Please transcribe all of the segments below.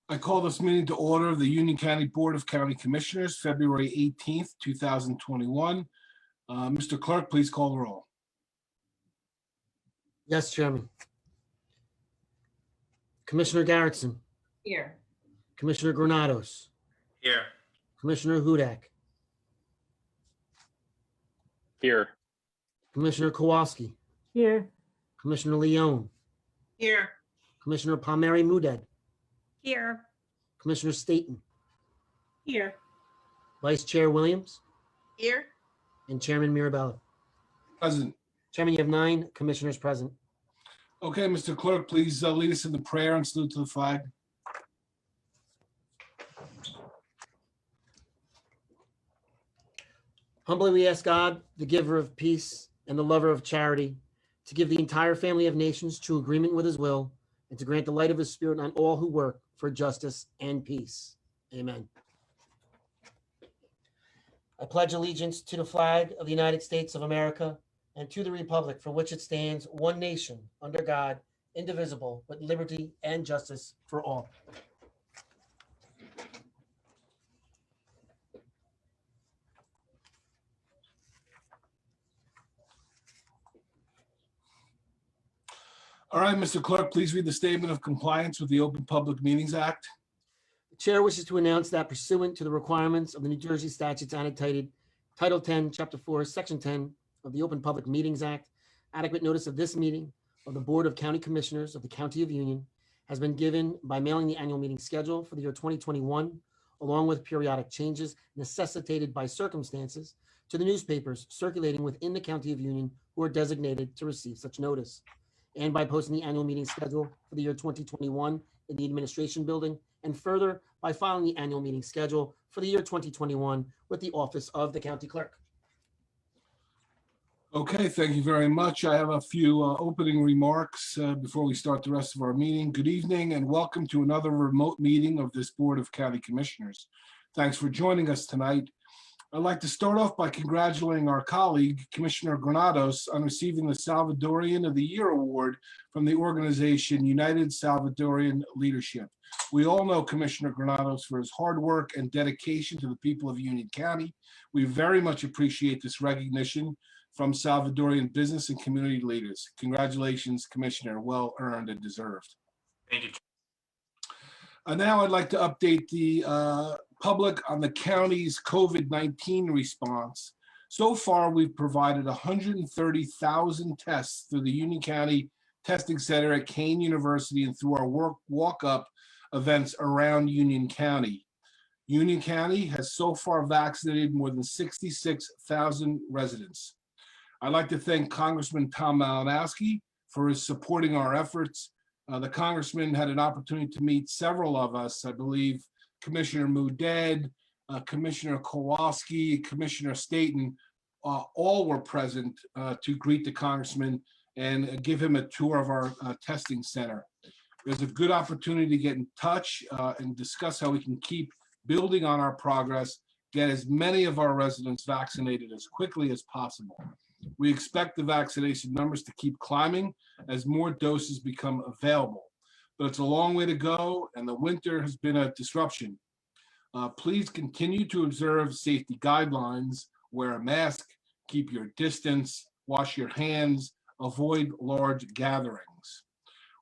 I call this meeting to order of the Union County Board of County Commissioners, February 18th, 2021. Mr. Clerk, please call the roll. Yes, Chairman. Commissioner Garrettson. Here. Commissioner Granados. Here. Commissioner Hudak. Here. Commissioner Kowalski. Here. Commissioner Leone. Here. Commissioner Palmieri Muedad. Here. Commissioner Staton. Here. Vice Chair Williams. Here. And Chairman Mirabella. Present. Chairman, you have 9 commissioners present. Okay, Mr. Clerk, please lead us in the prayer and salute to the flag. Humbly we ask God, the giver of peace and the lover of charity, to give the entire family of nations true agreement with his will, and to grant the light of his spirit on all who work for justice and peace. Amen. I pledge allegiance to the flag of the United States of America and to the republic for which it stands, one nation, under God, indivisible, with liberty and justice for all. All right, Mr. Clerk, please read the statement of compliance with the Open Public Meetings Act. The chair wishes to announce that pursuant to the requirements of the New Jersey statutes annotated Title 10, Chapter 4, Section 10 of the Open Public Meetings Act, adequate notice of this meeting of the Board of County Commissioners of the County of Union has been given by mailing the annual meeting schedule for the year 2021, along with periodic changes necessitated by circumstances, to the newspapers circulating within the County of Union who are designated to receive such notice, and by posting the annual meeting schedule for the year 2021 in the Administration Building, and further by filing the annual meeting schedule for the year 2021 with the Office of the County Clerk. Okay, thank you very much. I have a few opening remarks before we start the rest of our meeting. Good evening and welcome to another remote meeting of this Board of County Commissioners. Thanks for joining us tonight. I'd like to start off by congratulating our colleague, Commissioner Granados, on receiving the Salvadorian of the Year Award from the organization United Salvadorian Leadership. We all know Commissioner Granados for his hard work and dedication to the people of Union County. We very much appreciate this recognition from Salvadorian business and community leaders. Congratulations, Commissioner, well earned and deserved. Thank you. Now I'd like to update the public on the county's COVID-19 response. So far, we've provided 130,000 tests through the Union County Testing Center at Kane University and through our walk-up events around Union County. Union County has so far vaccinated more than 66,000 residents. I'd like to thank Congressman Tom Malinowski for his supporting our efforts. The Congressman had an opportunity to meet several of us, I believe Commissioner Muedad, Commissioner Kowalski, Commissioner Staton, all were present to greet the Congressman and give him a tour of our testing center. There's a good opportunity to get in touch and discuss how we can keep building on our progress, get as many of our residents vaccinated as quickly as possible. We expect the vaccination numbers to keep climbing as more doses become available, but it's a long way to go and the winter has been a disruption. Please continue to observe safety guidelines, wear a mask, keep your distance, wash your hands, avoid large gatherings.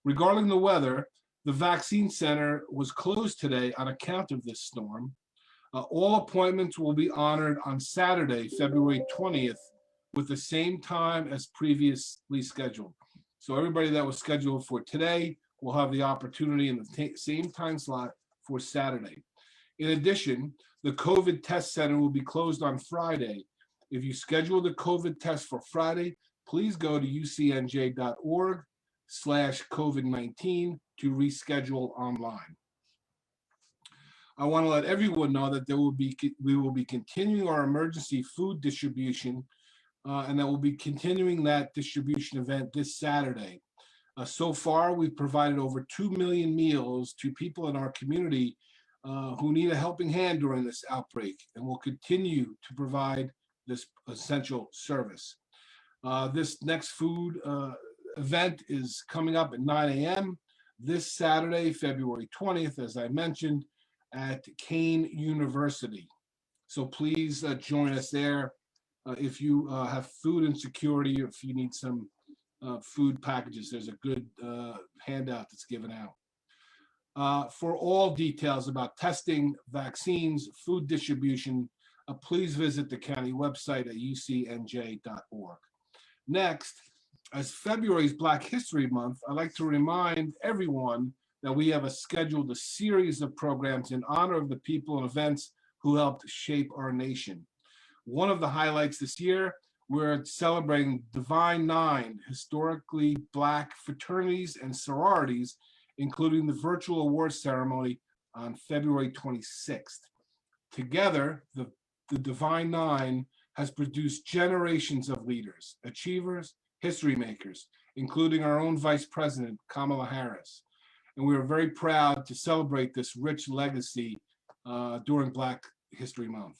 Regarding the weather, the vaccine center was closed today on account of this storm. All appointments will be honored on Saturday, February 20th, with the same time as previously scheduled. So everybody that was scheduled for today will have the opportunity in the same time slot for Saturday. In addition, the COVID test center will be closed on Friday. If you schedule the COVID test for Friday, please go to ucnj.org/COVID-19 to reschedule online. I want to let everyone know that we will be continuing our emergency food distribution and that we'll be continuing that distribution event this Saturday. So far, we've provided over 2 million meals to people in our community who need a helping hand during this outbreak, and we'll continue to provide this essential service. This next food event is coming up at 9 a.m. this Saturday, February 20th, as I mentioned, at Kane University. So please join us there. If you have food insecurity, if you need some food packages, there's a good handout that's given out. For all details about testing, vaccines, food distribution, please visit the county website at ucnj.org. Next, as February's Black History Month, I'd like to remind everyone that we have scheduled a series of programs in honor of the people and events who helped shape our nation. One of the highlights this year, we're celebrating Divine Nine, historically Black fraternities and sororities, including the virtual awards ceremony on February 26th. Together, the Divine Nine has produced generations of leaders, achievers, history makers, including our own Vice President, Kamala Harris. And we are very proud to celebrate this rich legacy during Black History Month.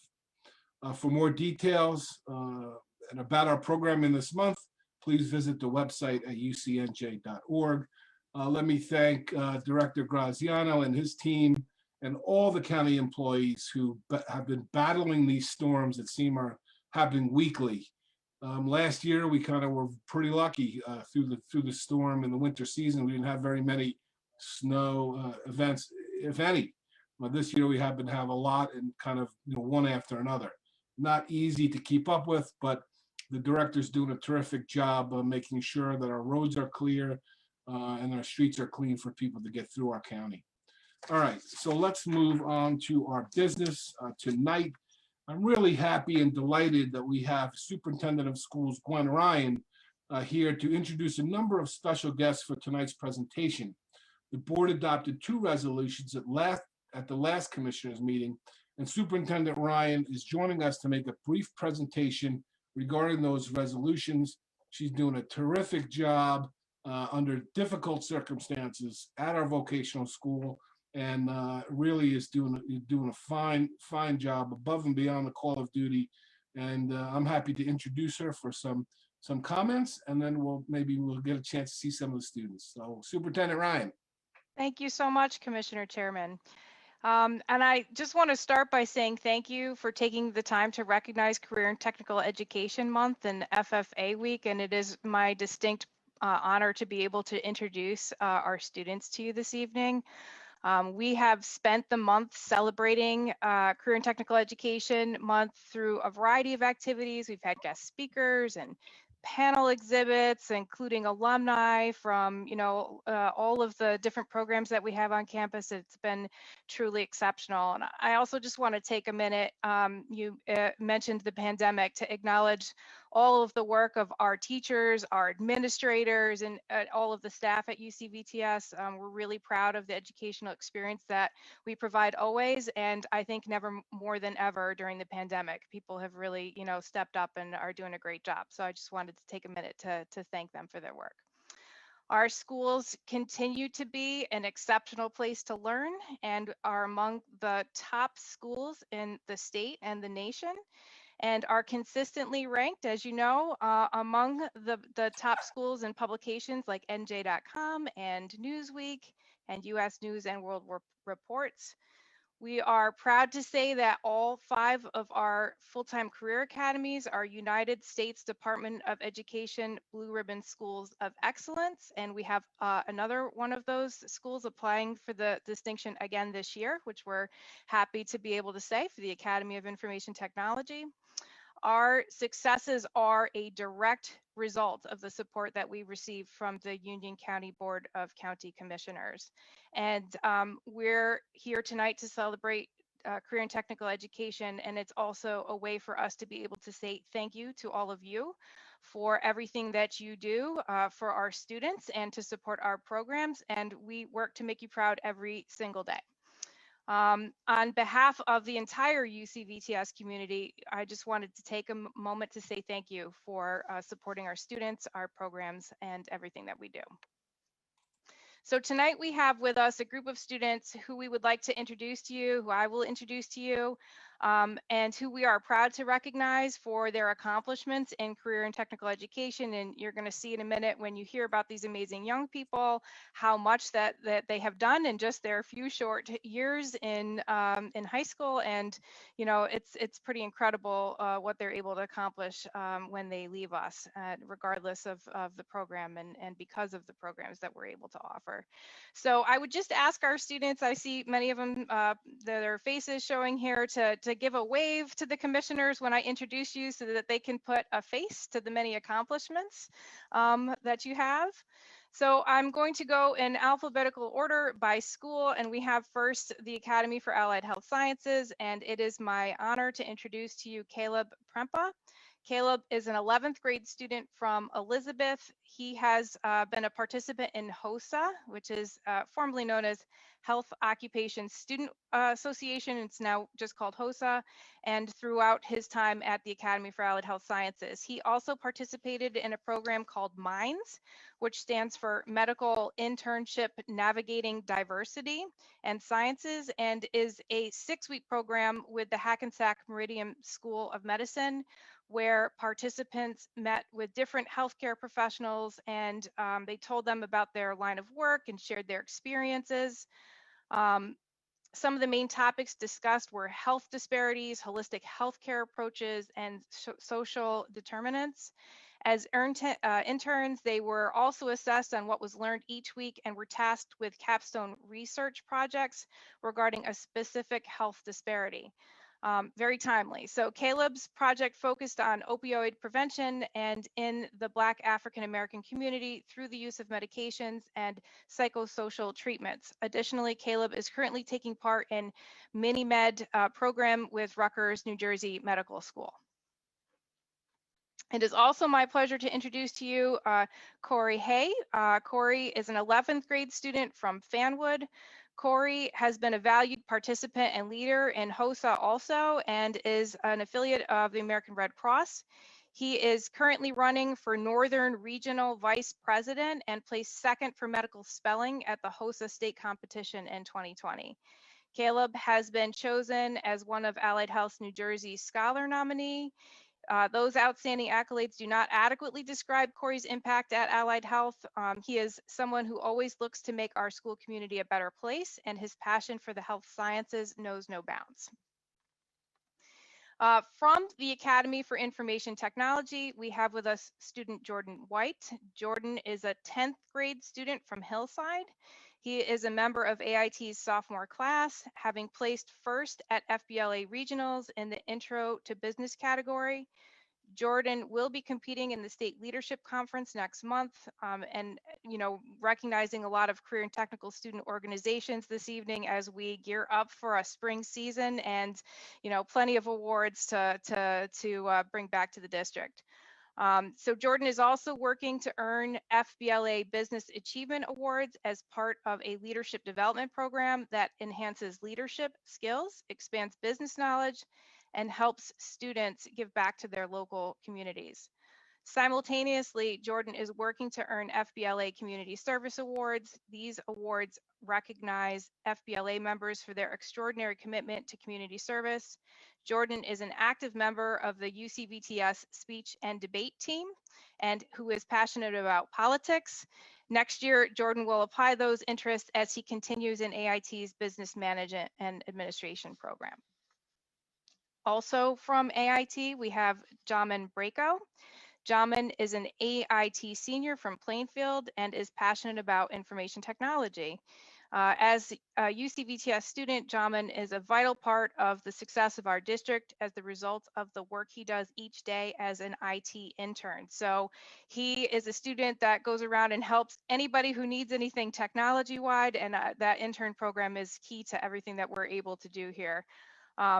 For more details and about our programming this month, please visit the website at ucnj.org. Let me thank Director Graziano and his team and all the county employees who have been battling these storms that seem are happening weekly. Last year, we kind of were pretty lucky through the storm in the winter season. We didn't have very many snow events, if any. But this year, we happen to have a lot and kind of one after another. Not easy to keep up with, but the director's doing a terrific job of making sure that our roads are clear and our streets are clean for people to get through our county. All right, so let's move on to our business tonight. I'm really happy and delighted that we have Superintendent of Schools Gwen Ryan here to introduce a number of special guests for tonight's presentation. The board adopted 2 resolutions at the last commissioners meeting, and Superintendent Ryan is joining us to make a brief presentation regarding those resolutions. She's doing a terrific job under difficult circumstances at our vocational school, and really is doing a fine job above and beyond the call of duty. And I'm happy to introduce her for some comments, and then we'll get a chance to see some of the students. So Superintendent Ryan. Thank you so much, Commissioner Chairman. And I just want to start by saying thank you for taking the time to recognize Career and Technical Education Month and FFA Week. And it is my distinct honor to be able to introduce our students to you this evening. We have spent the month celebrating Career and Technical Education Month through a variety of activities. We've had guest speakers and panel exhibits, including alumni from, all of the different programs that we have on campus. It's been truly exceptional. And I also just want to take a minute, you mentioned the pandemic, to acknowledge all of the work of our teachers, our administrators, and all of the staff at UCVTS. We're really proud of the educational experience that we provide always, and I think never more than ever during the pandemic. People have really, stepped up and are doing a great job. So I just wanted to take a minute to thank them for their work. Our schools continue to be an exceptional place to learn and are among the top schools in the state and the nation, and are consistently ranked, as you know, among the top schools in publications like NJ.com and Newsweek and US News and World Reports. We are proud to say that all 5 of our full-time career academies are United States Department of Education Blue Ribbon Schools of Excellence, and we have another one of those schools applying for the distinction again this year, which we're happy to be able to say, for the Academy of Information Technology. Our successes are a direct result of the support that we receive from the Union County Board of County Commissioners. And we're here tonight to celebrate career and technical education, and it's also a way for us to be able to say thank you to all of you for everything that you do for our students and to support our programs, and we work to make you proud every single day. On behalf of the entire UCVTS community, I just wanted to take a moment to say thank you for supporting our students, our programs, and everything that we do. So tonight we have with us a group of students who we would like to introduce to you, who I will introduce to you. and who we are proud to recognize for their accomplishments in career and technical education. And you're going to see in a minute when you hear about these amazing young people, how much that they have done in just their few short years in high school. And it's pretty incredible what they're able to accomplish when they leave us, regardless of the program and because of the programs that we're able to offer. So I would just ask our students, I see many of them, their faces showing here, to give a wave to the commissioners when I introduce you so that they can put a face to the many accomplishments that you have. So I'm going to go in alphabetical order by school, and we have first the Academy for Allied Health Sciences, and it is my honor to introduce to you Caleb Prempa. Caleb is an 11th grade student from Elizabeth. He has been a participant in HOSA, which is formerly known as Health Occupation Student Association. It's now just called HOSA, and throughout his time at the Academy for Allied Health Sciences. He also participated in a program called MINDS, which stands for Medical Internship Navigating Diversity and Sciences, and is a 6-week program with the Hackensack Meridian School of Medicine, where participants met with different healthcare professionals, and they told them about their line of work and shared their experiences. Some of the main topics discussed were health disparities, holistic healthcare approaches, and social determinants. As interns, they were also assessed on what was learned each week and were tasked with capstone research projects regarding a specific health disparity. Very timely. So Caleb's project focused on opioid prevention and in the Black African American community through the use of medications and psychosocial treatments. Additionally, Caleb is currently taking part in Mini-Med program with Rutgers, New Jersey Medical School. It is also my pleasure to introduce to you Corey Hay. Corey is an 11th grade student from Fanwood. Corey has been a valued participant and leader in HOSA also, and is an affiliate of the American Red Cross. He is currently running for Northern Regional Vice President and placed second for medical spelling at the HOSA state competition in 2020. Caleb has been chosen as one of Allied Health New Jersey's scholar nominee. Those outstanding accolades do not adequately describe Corey's impact at Allied Health. He is someone who always looks to make our school community a better place, and his passion for the health sciences knows no bounds. From the Academy for Information Technology, we have with us student Jordan White. Jordan is a 10th grade student from Hillside. He is a member of AIT's sophomore class, having placed first at FBLA Regionals in the Intro to Business category. Jordan will be competing in the State Leadership Conference next month, and recognizing a lot of career and technical student organizations this evening as we gear up for a spring season, and plenty of awards to bring back to the district. So Jordan is also working to earn FBLA Business Achievement Awards as part of a leadership development program that enhances leadership skills, expands business knowledge, and helps students give back to their local communities. Simultaneously, Jordan is working to earn FBLA Community Service Awards. These awards recognize FBLA members for their extraordinary commitment to community service. Jordan is an active member of the UCVTS speech and debate team, and who is passionate about politics. Next year, Jordan will apply those interests as he continues in AIT's Business Management and Administration program. Also from AIT, we have Jamin Brako. Jamin is an AIT senior from Plainfield and is passionate about information technology. As a UCVTS student, Jamin is a vital part of the success of our district as the result of the work he does each day as an IT intern. So he is a student that goes around and helps anybody who needs anything technology-wide, and that intern program is key to everything that we're able to do here.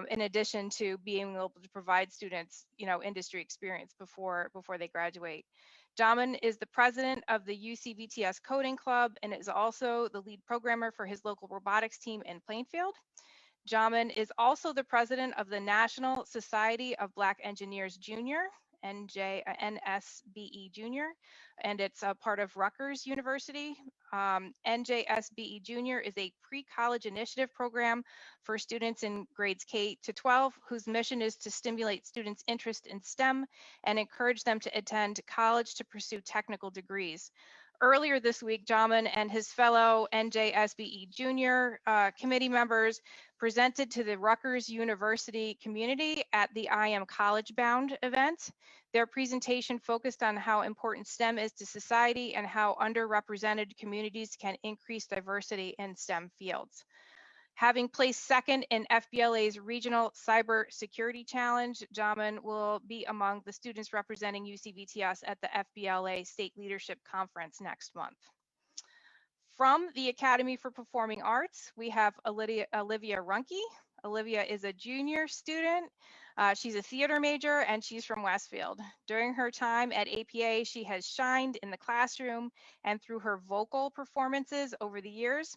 In addition to being able to provide students, industry experience before they graduate. Jamin is the president of the UCVTS Coding Club and is also the lead programmer for his local robotics team in Plainfield. Jamin is also the president of the National Society of Black Engineers Junior, NSBE Junior, and it's a part of Rutgers University. NJSBE Junior is a pre-college initiative program for students in grades K to 12, whose mission is to stimulate students' interest in STEM and encourage them to attend college to pursue technical degrees. Earlier this week, Jamin and his fellow NJSBE Junior committee members presented to the Rutgers University community at the I Am College Bound event. Their presentation focused on how important STEM is to society and how underrepresented communities can increase diversity in STEM fields. Having placed second in FBLA's Regional Cyber Security Challenge, Jamin will be among the students representing UCVTS at the FBLA State Leadership Conference next month. From the Academy for Performing Arts, we have Olivia Runke. Olivia is a junior student. She's a theater major and she's from Westfield. During her time at APA, she has shined in the classroom and through her vocal performances over the years.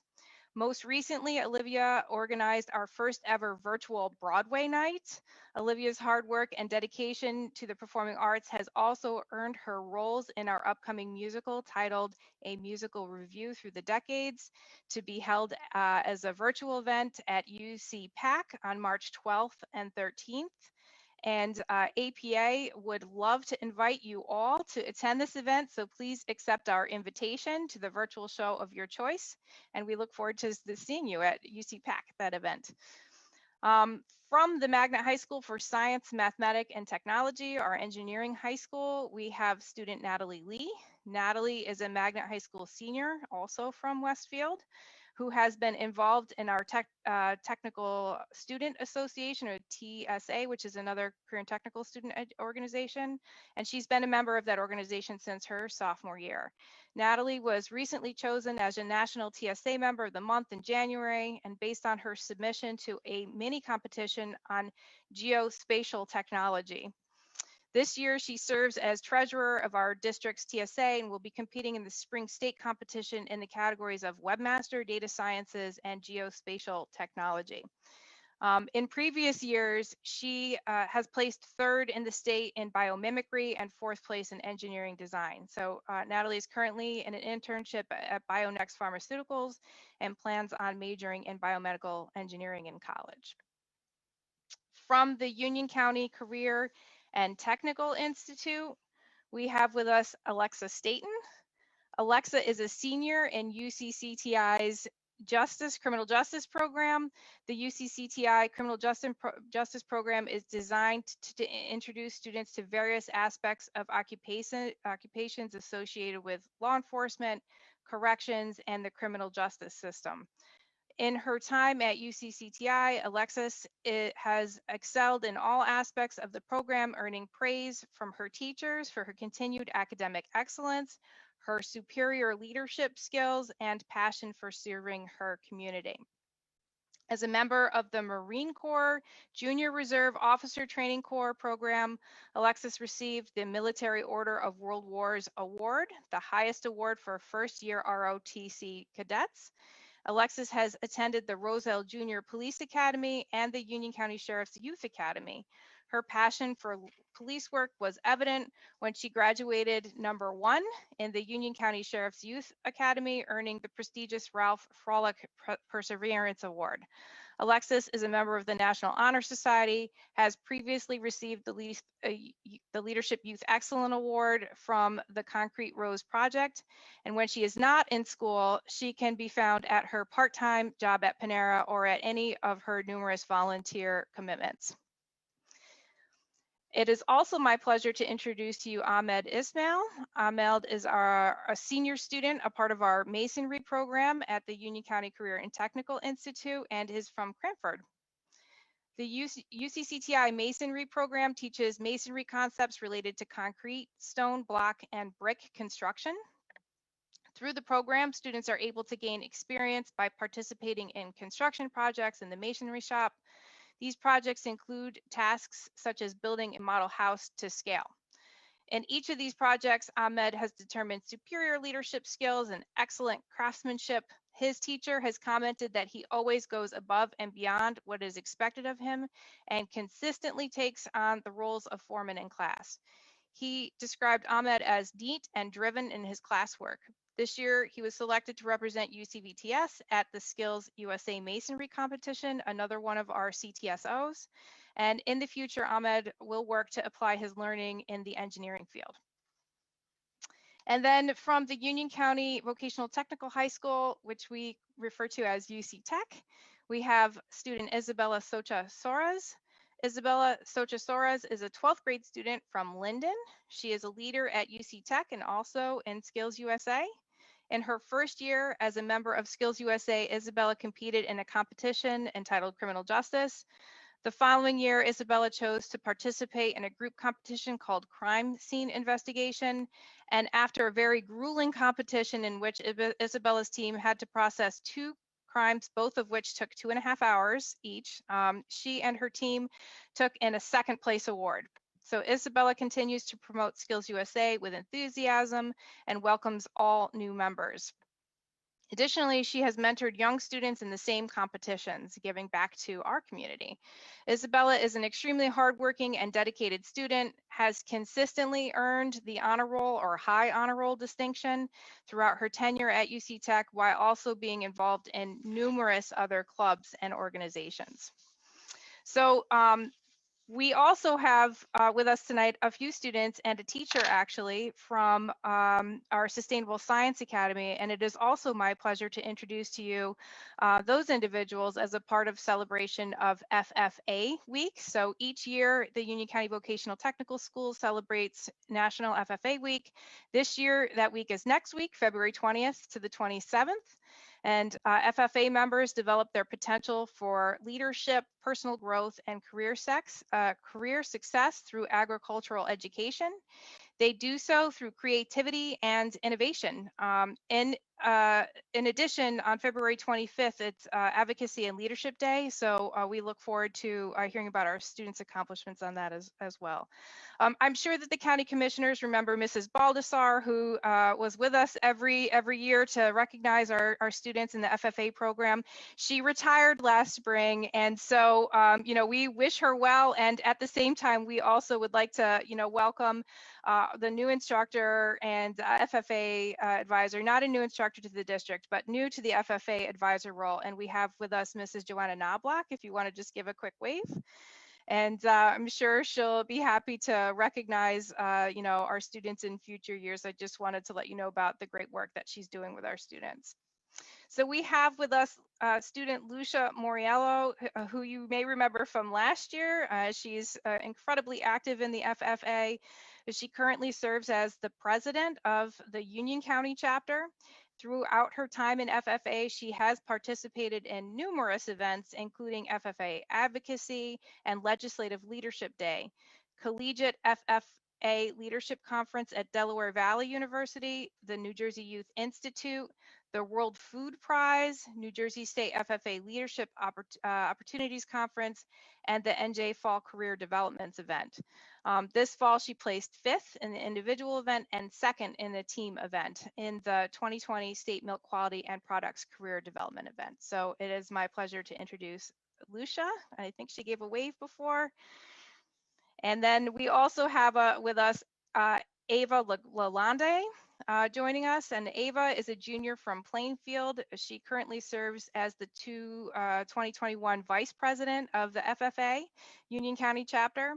Most recently, Olivia organized our first ever virtual Broadway night. Olivia's hard work and dedication to the performing arts has also earned her roles in our upcoming musical titled A Musical Review Through the Decades, to be held as a virtual event at UC PAC on March 12th and 13th. And APA would love to invite you all to attend this event, so please accept our invitation to the virtual show of your choice, and we look forward to seeing you at UC PAC, that event. From the Magnet High School for Science, Mathematics, and Technology, our engineering high school, we have student Natalie Lee. Natalie is a Magnet High School senior, also from Westfield, who has been involved in our Technical Student Association, or TSA, which is another career and technical student organization. And she's been a member of that organization since her sophomore year. Natalie was recently chosen as a National TSA Member of the Month in January, and based on her submission to a mini competition on geospatial technology. This year, she serves as treasurer of our district's TSA and will be competing in the spring state competition in the categories of webmaster, data sciences, and geospatial technology. In previous years, she has placed third in the state in biomimicry and fourth place in engineering design. So Natalie is currently in an internship at BioNext Pharmaceuticals and plans on majoring in biomedical engineering in college. From the Union County Career and Technical Institute, we have with us Alexa Staten. Alexa is a senior in UCCTI's Criminal Justice Program. The UCCTI Criminal Justice Program is designed to introduce students to various aspects of occupations associated with law enforcement, corrections, and the criminal justice system. In her time at UCCTI, Alexis has excelled in all aspects of the program, earning praise from her teachers for her continued academic excellence, her superior leadership skills, and passion for serving her community. As a member of the Marine Corps Junior Reserve Officer Training Corps program, Alexis received the Military Order of World Wars Award, the highest award for first-year ROTC cadets. Alexis has attended the Roselle Junior Police Academy and the Union County Sheriff's Youth Academy. Her passion for police work was evident when she graduated #1 in the Union County Sheriff's Youth Academy, earning the prestigious Ralph Frolick Perseverance Award. Alexis is a member of the National Honor Society, has previously received the Leadership Youth Excellence Award from the Concrete Rose Project. And when she is not in school, she can be found at her part-time job at Panera or at any of her numerous volunteer commitments. It is also my pleasure to introduce to you Ahmed Ismail. Ahmed is a senior student, a part of our masonry program at the Union County Career and Technical Institute, and is from Cranford. The UCCTI masonry program teaches masonry concepts related to concrete, stone, block, and brick construction. Through the program, students are able to gain experience by participating in construction projects in the masonry shop. These projects include tasks such as building a model house to scale. In each of these projects, Ahmed has determined superior leadership skills and excellent craftsmanship. His teacher has commented that he always goes above and beyond what is expected of him and consistently takes on the roles of foreman in class. He described Ahmed as neat and driven in his classwork. This year, he was selected to represent UCVTS at the Skills USA Masonry competition, another one of our CTSOs. And in the future, Ahmed will work to apply his learning in the engineering field. And then from the Union County Vocational Technical High School, which we refer to as UC Tech, we have student Isabella Socha Soares. Isabella Socha Soares is a 12th grade student from Linden. She is a leader at UC Tech and also in Skills USA. In her first year as a member of Skills USA, Isabella competed in a competition entitled Criminal Justice. The following year, Isabella chose to participate in a group competition called Crime Scene Investigation. And after a very grueling competition in which Isabella's team had to process 2 crimes, both of which took 2.5 hours each, she and her team took in a second place award. So Isabella continues to promote Skills USA with enthusiasm and welcomes all new members. Additionally, she has mentored young students in the same competitions, giving back to our community. Isabella is an extremely hardworking and dedicated student, has consistently earned the honor roll or high honor roll distinction throughout her tenure at UC Tech, while also being involved in numerous other clubs and organizations. So we also have with us tonight a few students and a teacher actually from our Sustainable Science Academy, and it is also my pleasure to introduce to you those individuals as a part of celebration of FFA Week. So each year the Union County Vocational Technical School celebrates National FFA Week. This year that week is next week, February 20th to the 27th. And FFA members develop their potential for leadership, personal growth, and career success through agricultural education. They do so through creativity and innovation. In addition, on February 25th, it's Advocacy and Leadership Day. So we look forward to hearing about our students' accomplishments on that as well. I'm sure that the county commissioners remember Mrs. Baldessar, who was with us every year to recognize our students in the FFA program. She retired last spring, and so we wish her well. And at the same time, we also would like to welcome the new instructor and FFA advisor, not a new instructor to the district, but new to the FFA advisor role. And we have with us Mrs. Joanna Knobloch, if you want to just give a quick wave. And I'm sure she'll be happy to recognize, our students in future years. I just wanted to let you know about the great work that she's doing with our students. So we have with us student Lucia Moriello, who you may remember from last year. She's incredibly active in the FFA. She currently serves as the president of the Union County chapter. Throughout her time in FFA, she has participated in numerous events, including FFA Advocacy and Legislative Leadership Day, Collegiate FFA Leadership Conference at Delaware Valley University, the New Jersey Youth Institute, the World Food Prize, New Jersey State FFA Leadership Opportunities Conference, and the NJ Fall Career Developments event. This fall, she placed 5th in the individual event and 2nd in the team event in the 2020 State Milk Quality and Products Career Development event. So it is my pleasure to introduce Lucia. I think she gave a wave before. And then we also have with us Ava Lalonde joining us, and Ava is a junior from Plainfield. She currently serves as the 2021 Vice President of the FFA Union County chapter.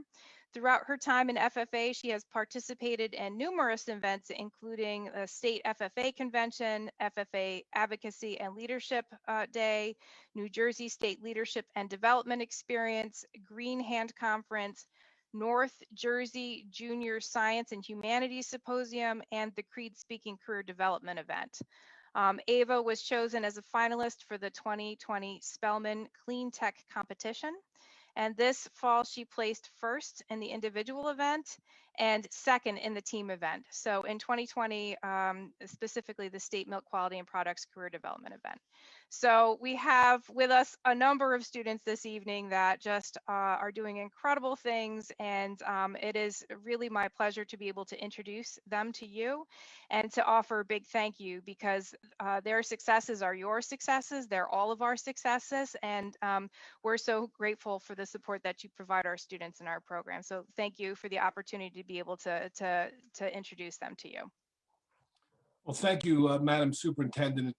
Throughout her time in FFA, she has participated in numerous events, including the State FFA Convention, FFA Advocacy and Leadership Day, New Jersey State Leadership and Development Experience, Green Hand Conference, North Jersey Junior Science and Humanities Symposium, and the Creed Speaking Career Development event. Ava was chosen as a finalist for the 2020 Spelman Clean Tech competition. And this fall, she placed 1st in the individual event and 2nd in the team event. So in 2020, specifically the State Milk Quality and Products Career Development event. So we have with us a number of students this evening that just are doing incredible things. And it is really my pleasure to be able to introduce them to you and to offer a big thank you, because their successes are your successes. They're all of our successes. And we're so grateful for the support that you provide our students in our program. So thank you for the opportunity to be able to introduce them to you. Well, thank you, Madam Superintendent.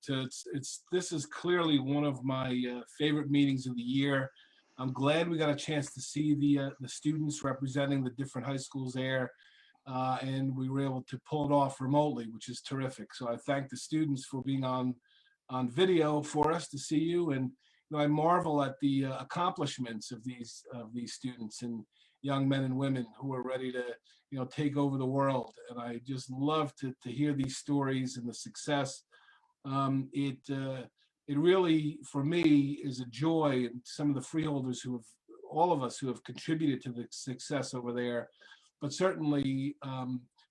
This is clearly one of my favorite meetings of the year. I'm glad we got a chance to see the students representing the different high schools there, and we were able to pull it off remotely, which is terrific. So I thank the students for being on video for us to see you, and I marvel at the accomplishments of these students and young men and women who are ready to take over the world. And I just love to hear these stories and the success. It really, for me, is a joy, and some of the freeholders all of us who have contributed to the success over there. But certainly,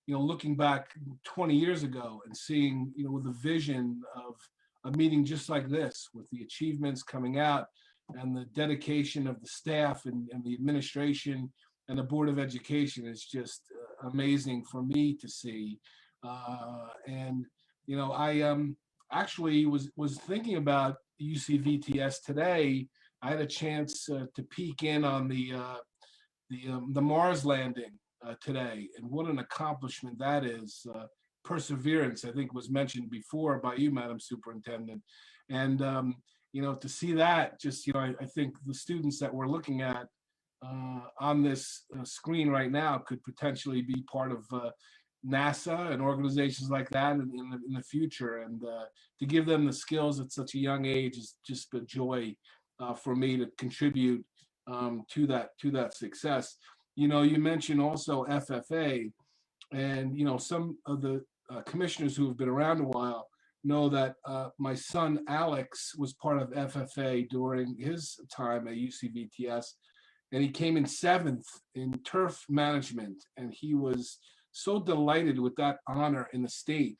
looking back 20 years ago and seeing, with the vision of a meeting just like this, with the achievements coming out and the dedication of the staff and the administration and the Board of Education is just amazing for me to see. I actually was thinking about UCVTS today. I had a chance to peek in on the Mars landing today, and what an accomplishment that is. Perseverance, I think, was mentioned before by you, Madam Superintendent. And to see that, just I think the students that we're looking at on this screen right now could potentially be part of NASA and organizations like that in the future. And to give them the skills at such a young age is just a joy for me to contribute to that success. You mentioned also FFA, and some of the commissioners who have been around a while know that my son Alex was part of FFA during his time at UCVTS, and he came in 7th in turf management, and he was so delighted with that honor in the state.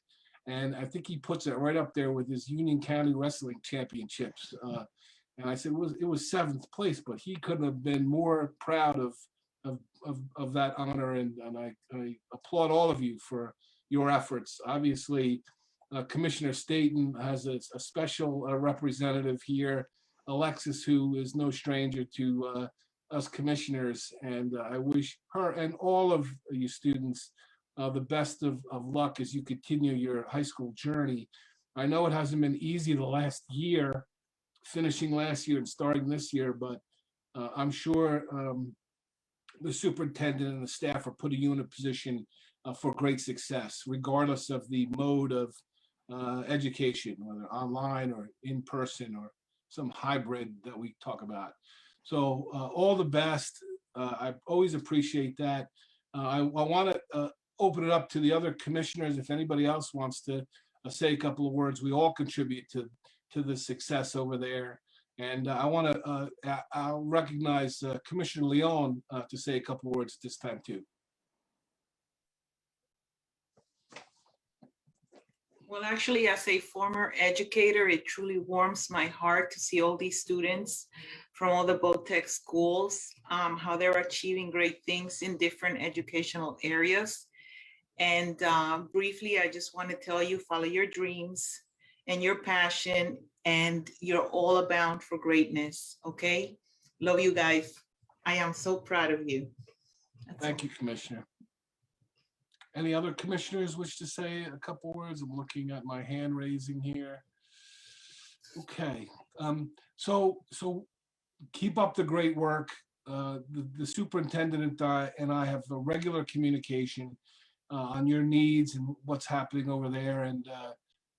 And I think he puts it right up there with his Union County Wrestling Championships. And I said it was 7th place, but he couldn't have been more proud of that honor. And I applaud all of you for your efforts. Obviously, Commissioner Staten has a special representative here, Alexis, who is no stranger to us commissioners, and I wish her and all of you students the best of luck as you continue your high school journey. I know it hasn't been easy the last year, finishing last year and starting this year, but I'm sure the superintendent and the staff are putting you in a position for great success, regardless of the mode of education, whether online or in person or some hybrid that we talk about. So all the best. I always appreciate that. I want to open it up to the other commissioners. If anybody else wants to say a couple of words, we all contribute to the success over there. And I'll recognize Commissioner Leon to say a couple of words at this time too. Well, actually, as a former educator, it truly warms my heart to see all these students from all the Vo-Tech schools, how they're achieving great things in different educational areas. And briefly, I just want to tell you, follow your dreams and your passion, and you're all abound for greatness, okay? Love you guys. I am so proud of you. Thank you, Commissioner. Any other commissioners wish to say a couple words? I'm looking at my hand raising here. Okay, so keep up the great work. The superintendent and I have the regular communication on your needs and what's happening over there, and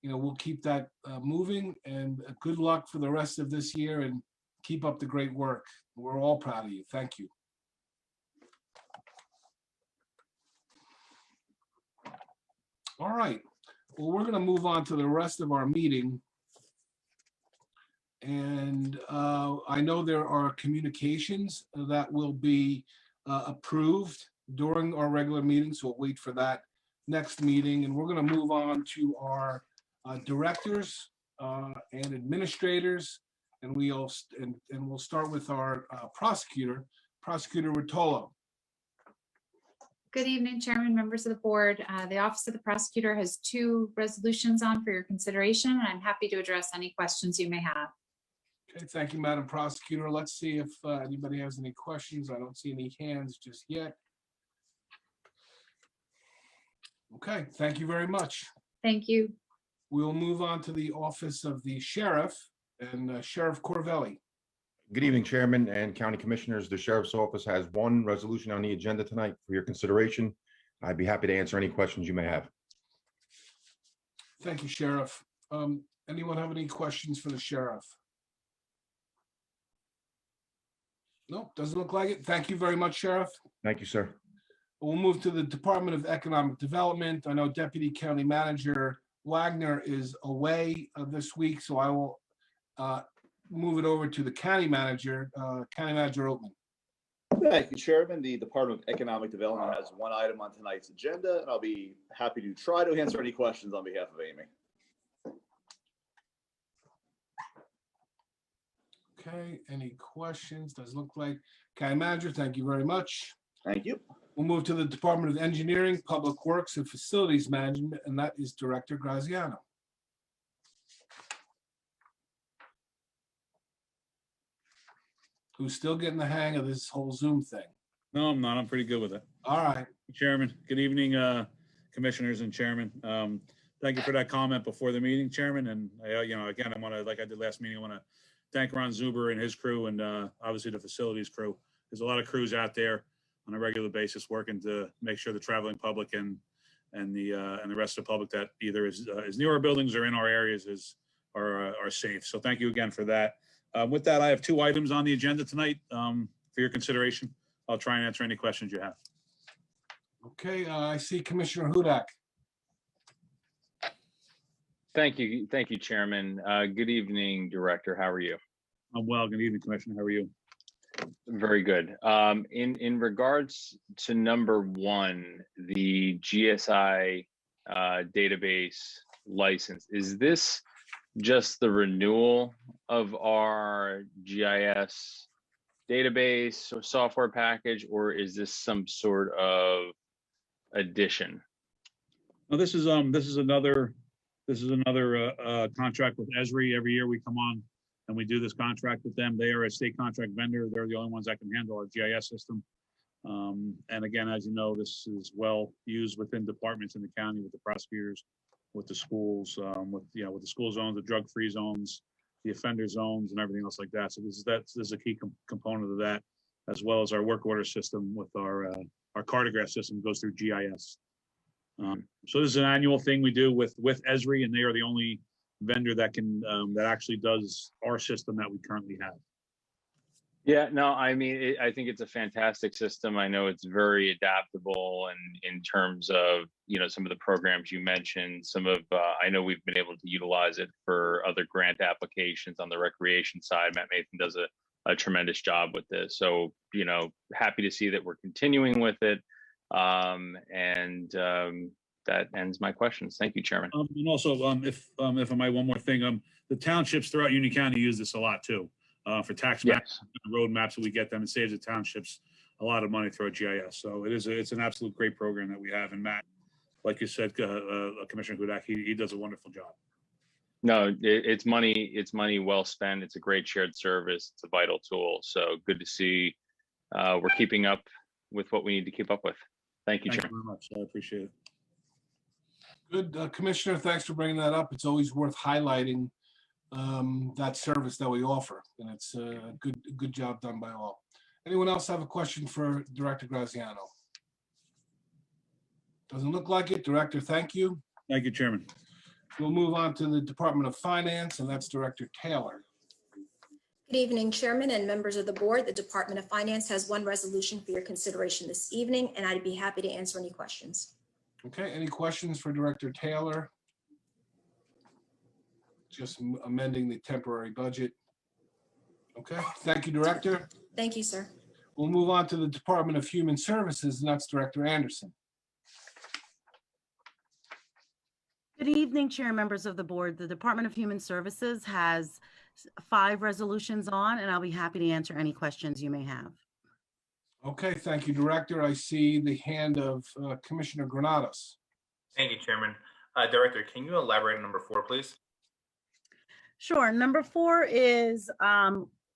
we'll keep that moving. And good luck for the rest of this year, and keep up the great work. We're all proud of you. Thank you. All right, well, we're going to move on to the rest of our meeting. And I know there are communications that will be approved during our regular meeting, so we'll wait for that next meeting. And we're going to move on to our directors and administrators, and we'll start with our Prosecutor Rotolo. Good evening, Chairman, members of the board. The Office of the Prosecutor has 2 resolutions on for your consideration, and I'm happy to address any questions you may have. Okay, thank you, Madam Prosecutor. Let's see if anybody has any questions. I don't see any hands just yet. Okay, thank you very much. Thank you. We will move on to the office of the sheriff and Sheriff Corvelli. Good evening, Chairman and County Commissioners. The Sheriff's Office has one resolution on the agenda tonight for your consideration. I'd be happy to answer any questions you may have. Thank you, Sheriff. Anyone have any questions for the sheriff? No, doesn't look like it. Thank you very much, Sheriff. Thank you, sir. We'll move to the Department of Economic Development. I know Deputy County Manager Wagner is away this week, so I will move it over to the County Manager, County Manager Oatman. Thank you, Chairman. The Department of Economic Development has one item on tonight's agenda, and I'll be happy to try to answer any questions on behalf of Amy. Okay, any questions? Does look like County Manager, thank you very much. Thank you. We'll move to the Department of Engineering, Public Works, and Facilities Management, and that is Director Graziano. Who's still getting the hang of this whole Zoom thing. No, I'm not. I'm pretty good with it. All right. Chairman, good evening, commissioners and chairman. Thank you for that comment before the meeting, Chairman. And again, I want to, like I did last meeting, I want to thank Ron Zuber and his crew, and obviously the facilities crew. There's a lot of crews out there on a regular basis working to make sure the traveling public and the rest of the public that either is near our buildings or in our areas are safe. So thank you again for that. With that, I have two items on the agenda tonight for your consideration. I'll try and answer any questions you have. Okay, I see Commissioner Hudak. Thank you, Chairman. Good evening, Director. How are you? I'm well. Good evening, Commissioner. How are you? Very good. In regards to number one, the GSI database license, is this just the renewal of our GIS database or software package, or is this some sort of addition? Well, this is another contract with Esri. Every year we come on and we do this contract with them. They are a state contract vendor. They're the only ones that can handle our GIS system. And again, as you know, this is well used within departments in the county with the prosecutors, with the schools, with the school zones, the drug-free zones, the offender zones, and everything else like that. So this is a key component of that, as well as our work order system with our cartograph system goes through GIS. So this is an annual thing we do with Esri, and they are the only vendor that can that actually does our system that we currently have. Yeah, no, I mean, I think it's a fantastic system. I know it's very adaptable, and in terms of, some of the programs you mentioned, I know we've been able to utilize it for other grant applications on the recreation side. Matt Mathan does a tremendous job with this. So, happy to see that we're continuing with it. That ends my questions. Thank you, Chairman. And also, if I might, one more thing, the townships throughout Union County use this a lot too. For tax maps, road maps that we get them, it saves the townships a lot of money through our GIS. So it's an absolute great program that we have. And Matt, like you said, Commissioner Hudak, he does a wonderful job. No, it's money well spent. It's a great shared service. It's a vital tool. So good to see we're keeping up with what we need to keep up with. Thank you, Chairman. Thank you very much. I appreciate it. Good, Commissioner, thanks for bringing that up. It's always worth highlighting that service that we offer, and it's a good job done by all. Anyone else have a question for Director Graziano? Doesn't look like it. Director, thank you. Thank you, Chairman. We'll move on to the Department of Finance, and that's Director Taylor. Good evening, Chairman and members of the board. The Department of Finance has one resolution for your consideration this evening, and I'd be happy to answer any questions. Okay, any questions for Director Taylor? Just amending the temporary budget. Okay, thank you, Director. Thank you, sir. We'll move on to the Department of Human Services, and that's Director Anderson. Good evening, Chair and members of the board. The Department of Human Services has 5 resolutions on, and I'll be happy to answer any questions you may have. Okay, thank you, Director. I see the hand of Commissioner Granados. Thank you, Chairman. Director, can you elaborate on number 4, please? Sure. Number 4 is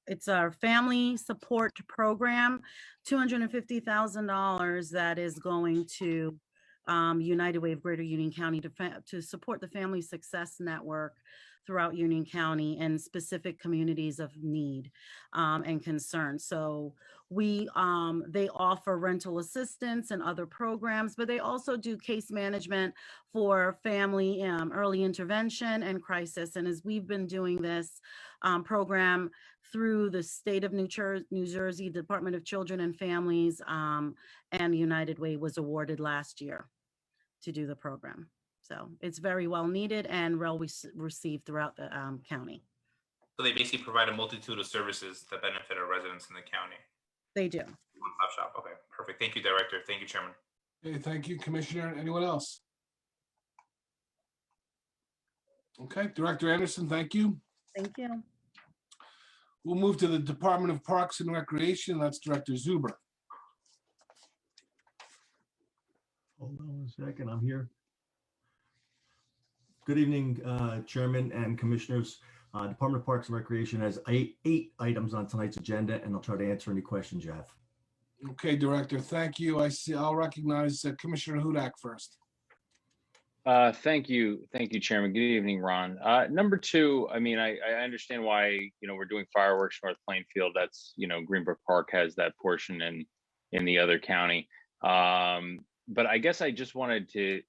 it's our family support program, $250,000 that is going to United Way of Greater Union County to support the Family Success Network throughout Union County and specific communities of need and concern. So they offer rental assistance and other programs, but they also do case management for family early intervention and crisis. And as we've been doing this program through the state of New Jersey Department of Children and Families, and United Way was awarded last year to do the program. So it's very well needed and well received throughout the county. So they basically provide a multitude of services that benefit our residents in the county. They do. One-stop shop. Okay, perfect. Thank you, Director. Thank you, Chairman. Okay, thank you, Commissioner. Anyone else? Okay, Director Anderson, thank you. Thank you. We'll move to the Department of Parks and Recreation. That's Director Zuber. Hold on one second, I'm here. Good evening, Chairman and Commissioners. Department of Parks and Recreation has eight items on tonight's agenda, and I'll try to answer any questions you have. Okay, Director, thank you. I'll recognize Commissioner Hudak first. Thank you, Chairman. Good evening, Ron. Number two, I mean, I understand why, we're doing fireworks North Plainfield. That's, Greenbrook Park has that portion in the other county. But I guess I just wanted to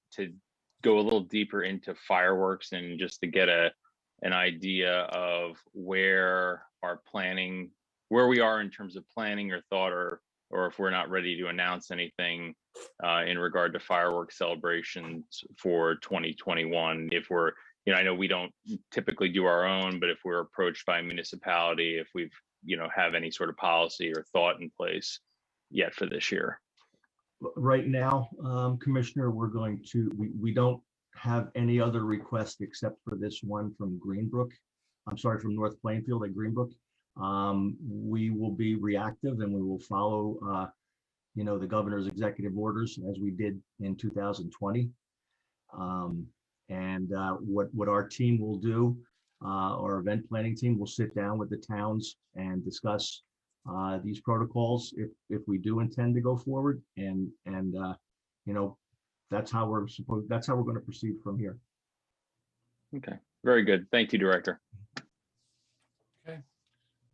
go a little deeper into fireworks and just to get an idea of where we are in terms of planning or thought, or if we're not ready to announce anything in regard to fireworks celebrations for 2021. If we're, I know we don't typically do our own, but if we're approached by a municipality, if we've, have any sort of policy or thought in place yet for this year. Right now, Commissioner, we don't have any other request except for this one from Greenbrook. I'm sorry, from North Plainfield at Greenbrook. We will be reactive and we will follow, the governor's executive orders as we did in 2020. What our team will do, our event planning team will sit down with the towns and discuss these protocols if we do intend to go forward, and that's how we're going to proceed from here. Okay, very good. Thank you, Director. Okay,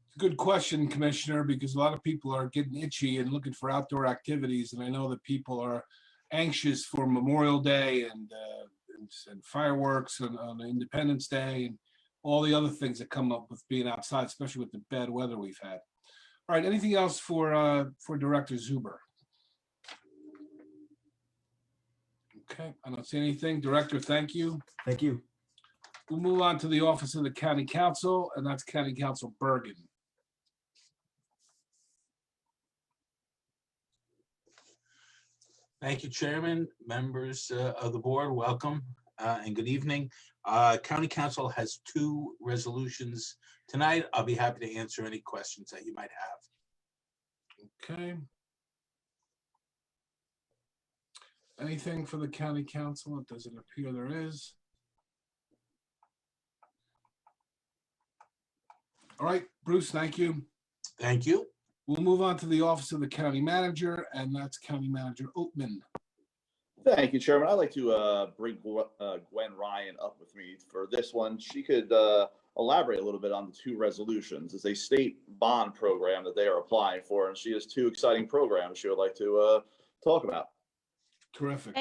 it's a good question, Commissioner, because a lot of people are getting itchy and looking for outdoor activities, and I know that people are anxious for Memorial Day and fireworks on Independence Day and all the other things that come up with being outside, especially with the bad weather we've had. All right, anything else for Director Zuber? Okay, I don't see anything. Director, thank you. Thank you. We'll move on to the Office of the County Council, and that's County Council Bergen. Thank you, Chairman, members of the board, welcome and good evening. County Council has two resolutions tonight. I'll be happy to answer any questions that you might have. Okay. Anything for the County Council? It doesn't appear there is. All right, Bruce, thank you. Thank you. We'll move on to the Office of the County Manager, and that's County Manager Oatman. Thank you, Chairman. I'd like to bring Gwen Ryan up with me for this one. She could elaborate a little bit on the two resolutions. It's a state bond program that they are applying for, and she has two exciting programs she would like to talk about. Terrific.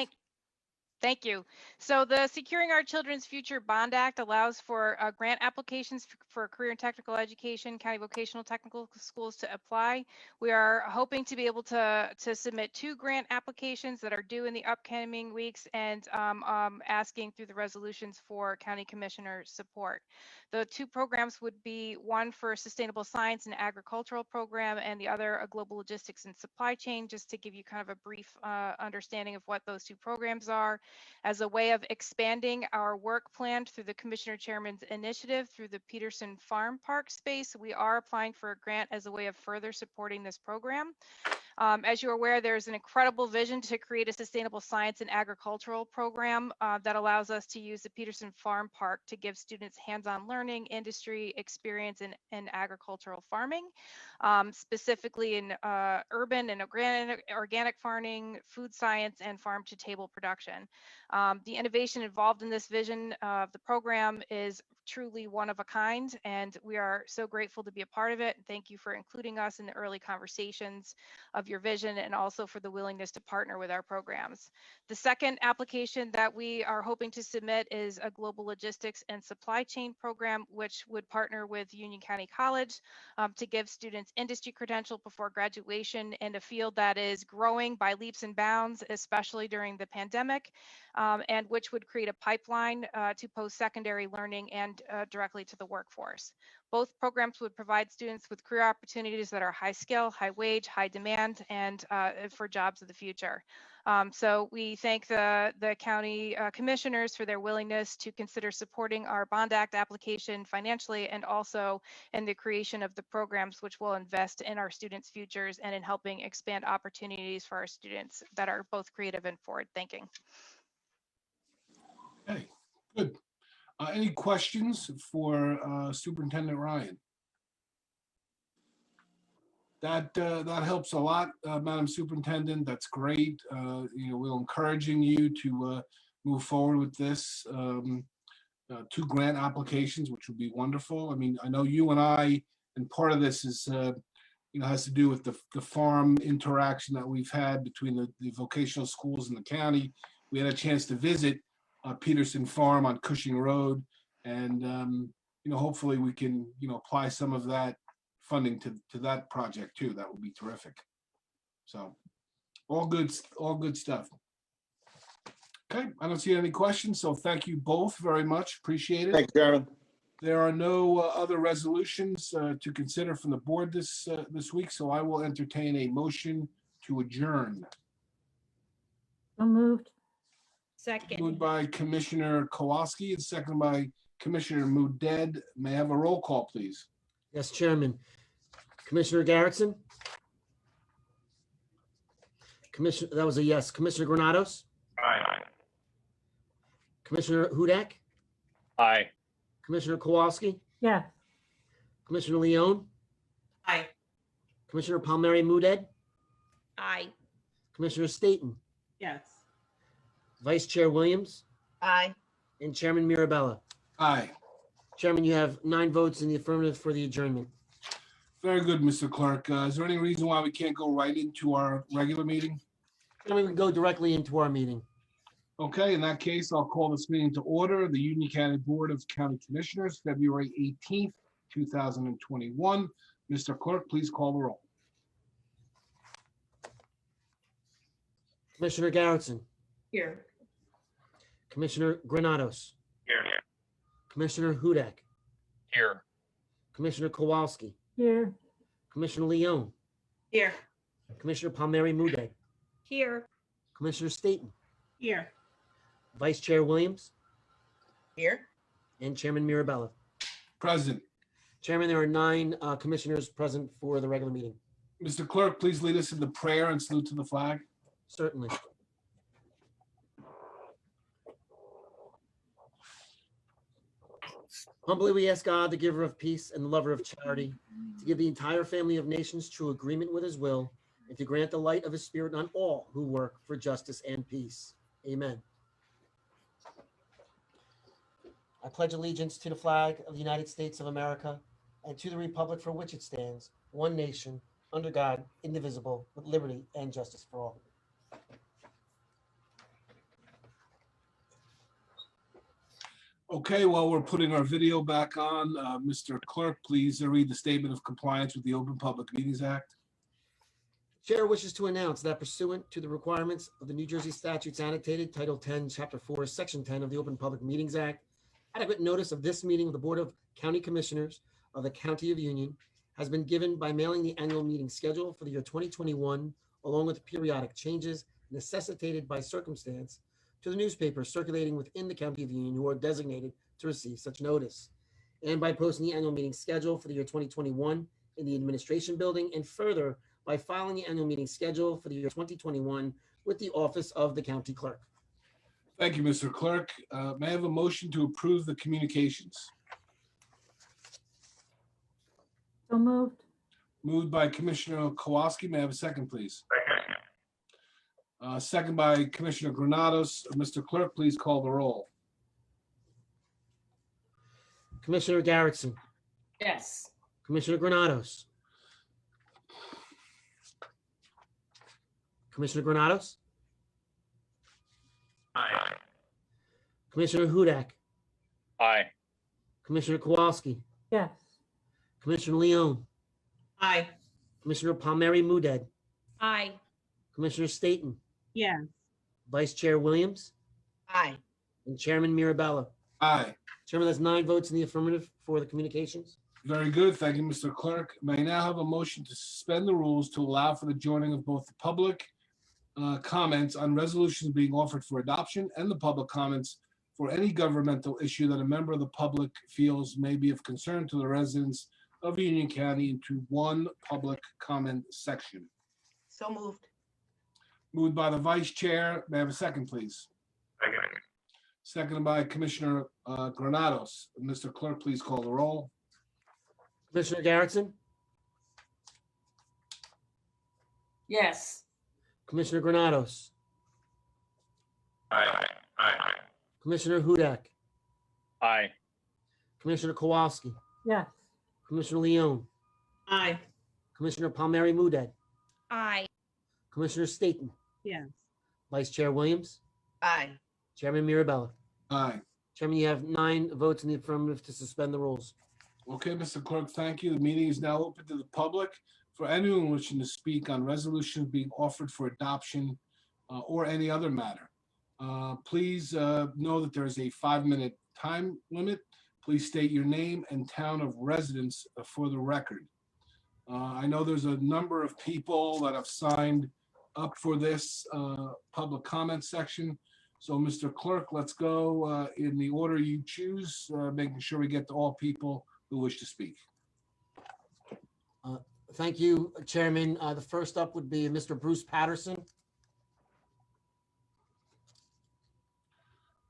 Thank you. So the Securing Our Children's Future Bond Act allows for grant applications for career and technical education, county vocational technical schools to apply. We are hoping to be able to submit 2 grant applications that are due in the upcoming weeks, and asking through the resolutions for county commissioner support. The 2 programs would be one for sustainable science and agricultural program, and the other a global logistics and supply chain, just to give you kind of a brief understanding of what those 2 programs are. As a way of expanding our work plan through the Commissioner Chairman's initiative through the Peterson Farm Park space, we are applying for a grant as a way of further supporting this program. As you're aware, there's an incredible vision to create a sustainable science and agricultural program that allows us to use the Peterson Farm Park to give students hands-on learning, industry experience in agricultural farming, specifically in urban and organic farming, food science, and farm-to-table production. The innovation involved in this vision of the program is truly one of a kind, and we are so grateful to be a part of it. Thank you for including us in the early conversations of your vision and also for the willingness to partner with our programs. The second application that we are hoping to submit is a global logistics and supply chain program, which would partner with Union County College to give students industry credential before graduation in a field that is growing by leaps and bounds, especially during the pandemic, and which would create a pipeline to post-secondary learning and directly to the workforce. Both programs would provide students with career opportunities that are high skill, high wage, high demand, and for jobs of the future. So we thank the county commissioners for their willingness to consider supporting our Bond Act application financially and also in the creation of the programs which will invest in our students' futures and in helping expand opportunities for our students that are both creative and forward thinking. Okay, good. Any questions for Superintendent Ryan? That helps a lot, Madam Superintendent. That's great. We're encouraging you to move forward with this. 2 grant applications, which would be wonderful. I mean, I know you and I, and part of this is, has to do with the farm interaction that we've had between the vocational schools and the county. We had a chance to visit Peterson Farm on Cushing Road, and hopefully we can apply some of that funding to that project too. That would be terrific. So all good stuff. Okay, I don't see any questions, so thank you both very much. Appreciate it. Thank you, Chairman. There are no other resolutions to consider from the board this week, so I will entertain a motion to adjourn. So moved. Second. Moved by Commissioner Kowalski and seconded by Commissioner Mudet. May I have a roll call, please? Yes, Chairman. Commissioner Garrettson? That was a yes. Commissioner Granados? Aye. Commissioner Hudak? Aye. Commissioner Kowalski? Yes. Commissioner Leone? Aye. Commissioner Palmieri Mudet? Aye. Commissioner Staton? Yes. Vice Chair Williams? Aye. And Chairman Mirabella? Aye. Chairman, you have 9 votes in the affirmative for the adjournment. Very good, Mr. Clerk. Is there any reason why we can't go right into our regular meeting? Then we can go directly into our meeting. Okay, in that case, I'll call this meeting to order. The Union County Board of County Commissioners, February 18th, 2021. Mr. Clerk, please call the roll. Commissioner Garrettson? Here. Commissioner Granados? Here. Commissioner Hudak? Here. Commissioner Kowalski? Here. Commissioner Leone? Here. Commissioner Palmieri Mudet? Here. Commissioner Staton? Here. Vice Chair Williams? Here. And Chairman Mirabella? Present. Chairman, there are 9 commissioners present for the regular meeting. Mr. Clerk, please lead us in the prayer and salute to the flag. Certainly. Humbly we ask God, the giver of peace and the lover of charity, to give the entire family of nations true agreement with his will, and to grant the light of his spirit on all who work for justice and peace. Amen. I pledge allegiance to the flag of the United States of America and to the republic for which it stands, one nation, under God, indivisible, with liberty and justice for all. Okay, while we're putting our video back on, Mr. Clerk, please read the statement of compliance with the Open Public Meetings Act. Chair wishes to announce that pursuant to the requirements of the New Jersey statutes annotated Title 10, Chapter 4, Section 10 of the Open Public Meetings Act, adequate notice of this meeting of the Board of County Commissioners of the County of Union has been given by mailing the annual meeting schedule for the year 2021, along with periodic changes necessitated by circumstance, to the newspapers circulating within the County of Union who are designated to receive such notice, and by posting the annual meeting schedule for the year 2021 in the Administration Building, and further by filing the annual meeting schedule for the year 2021 with the office of the county clerk. Thank you, Mr. Clerk. May I have a motion to approve the communications? So moved. Moved by Commissioner Kowalski. May I have a second, please? Second by Commissioner Granados. Mr. Clerk, please call the roll. Commissioner Garrettson, Yes. Commissioner Granados. Commissioner Granados, Aye. Commissioner Hudak, Aye. Commissioner Kowalski, Yes. Commissioner Leone, Aye. Commissioner Palmieri Muedad, Aye. Commissioner Staton, Yes. Vice Chair Williams, Aye. and Chairman Mirabella. Aye. Chairman, that's 9 votes in the affirmative for the communications. Very good. Thank you, Mr. Clerk. May I now have a motion to suspend the rules to allow for the joining of both the public comments on resolutions being offered for adoption and the public comments for any governmental issue that a member of the public feels may be of concern to the residents of Union County into one public comment section. So moved. Moved by the Vice Chair. May I have a second, please? Second. Seconded by Commissioner Granados. Mr. Clerk, please call the roll. Commissioner Garrettson, Yes. Commissioner Granados, Aye. Aye. Commissioner Hudak, Aye. Commissioner Kowalski, Yes. Commissioner Leone, Aye. Commissioner Palmieri Muedad, Aye. Commissioner Staton, Yes. Vice Chair Williams, Aye. Chairman Mirabella. Aye. Chairman, you have 9 votes in the affirmative to suspend the rules. Okay, Mr. Clerk, thank you. The meeting is now open to the public. For anyone wishing to speak on resolutions being offered for adoption or any other matter, please know that there is a 5-minute time limit. Please state your name and town of residence for the record. I know there's a number of people that have signed up for this public comment section. So, Mr. Clerk, let's go in the order you choose, making sure we get to all people who wish to speak. Thank you, Chairman. The first up would be Mr. Bruce Patterson.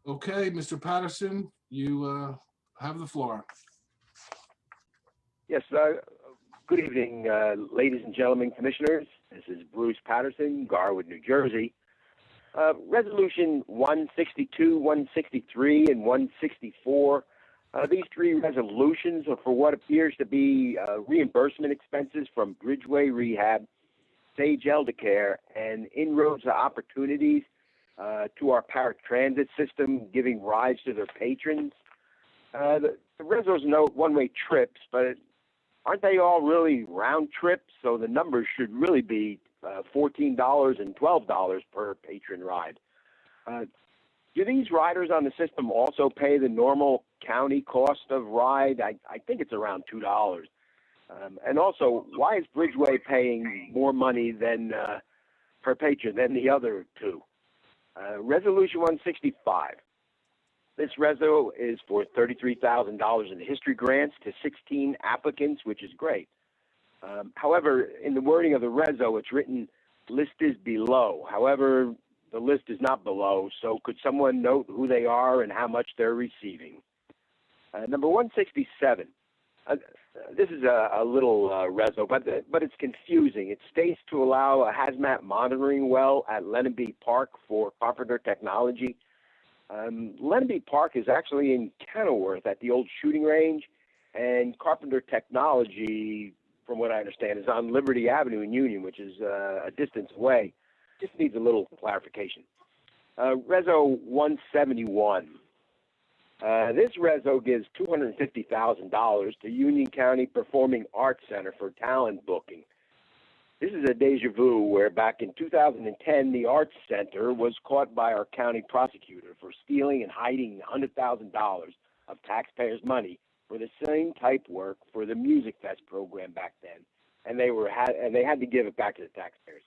Okay, Mr. Patterson, you have the floor. Yes, good evening, ladies and gentlemen, commissioners. This is Bruce Patterson, Garwood, New Jersey. Resolution 162, 163, and 164. These 3 resolutions are for what appears to be reimbursement expenses from Bridgeway Rehab, Sage Elder Care, and inroads opportunities to our paratransit system, giving rides to their patrons. The resos note one-way trips, but aren't they all really round trips? So the numbers should really be $14 and $12 per patron ride. Do these riders on the system also pay the normal county cost of ride? I think it's around $2. And also, why is Bridgeway paying more money than per patron than the other 2? Resolution 165. This reso is for $33,000 in history grants to 16 applicants, which is great. However, in the wording of the reso, it's written, list is below. However, the list is not below, so could someone note who they are and how much they're receiving? Number 167. This is a little reso, but it's confusing. It states to allow a hazmat monitoring well at Linden Park for Carpenter Technology. Linden Park is actually in Kenilworth at the old shooting range, and Carpenter Technology, from what I understand, is on Liberty Avenue in Union, which is a distance away. Just needs a little clarification. Reso 171. This reso gives $250,000 to Union County Performing Arts Center for talent booking. This is a deja vu where back in 2010, the Arts Center was caught by our county prosecutor for stealing and hiding $100,000 of taxpayers' money for the same type work for the Music Fest program back then, and they had to give it back to the taxpayers.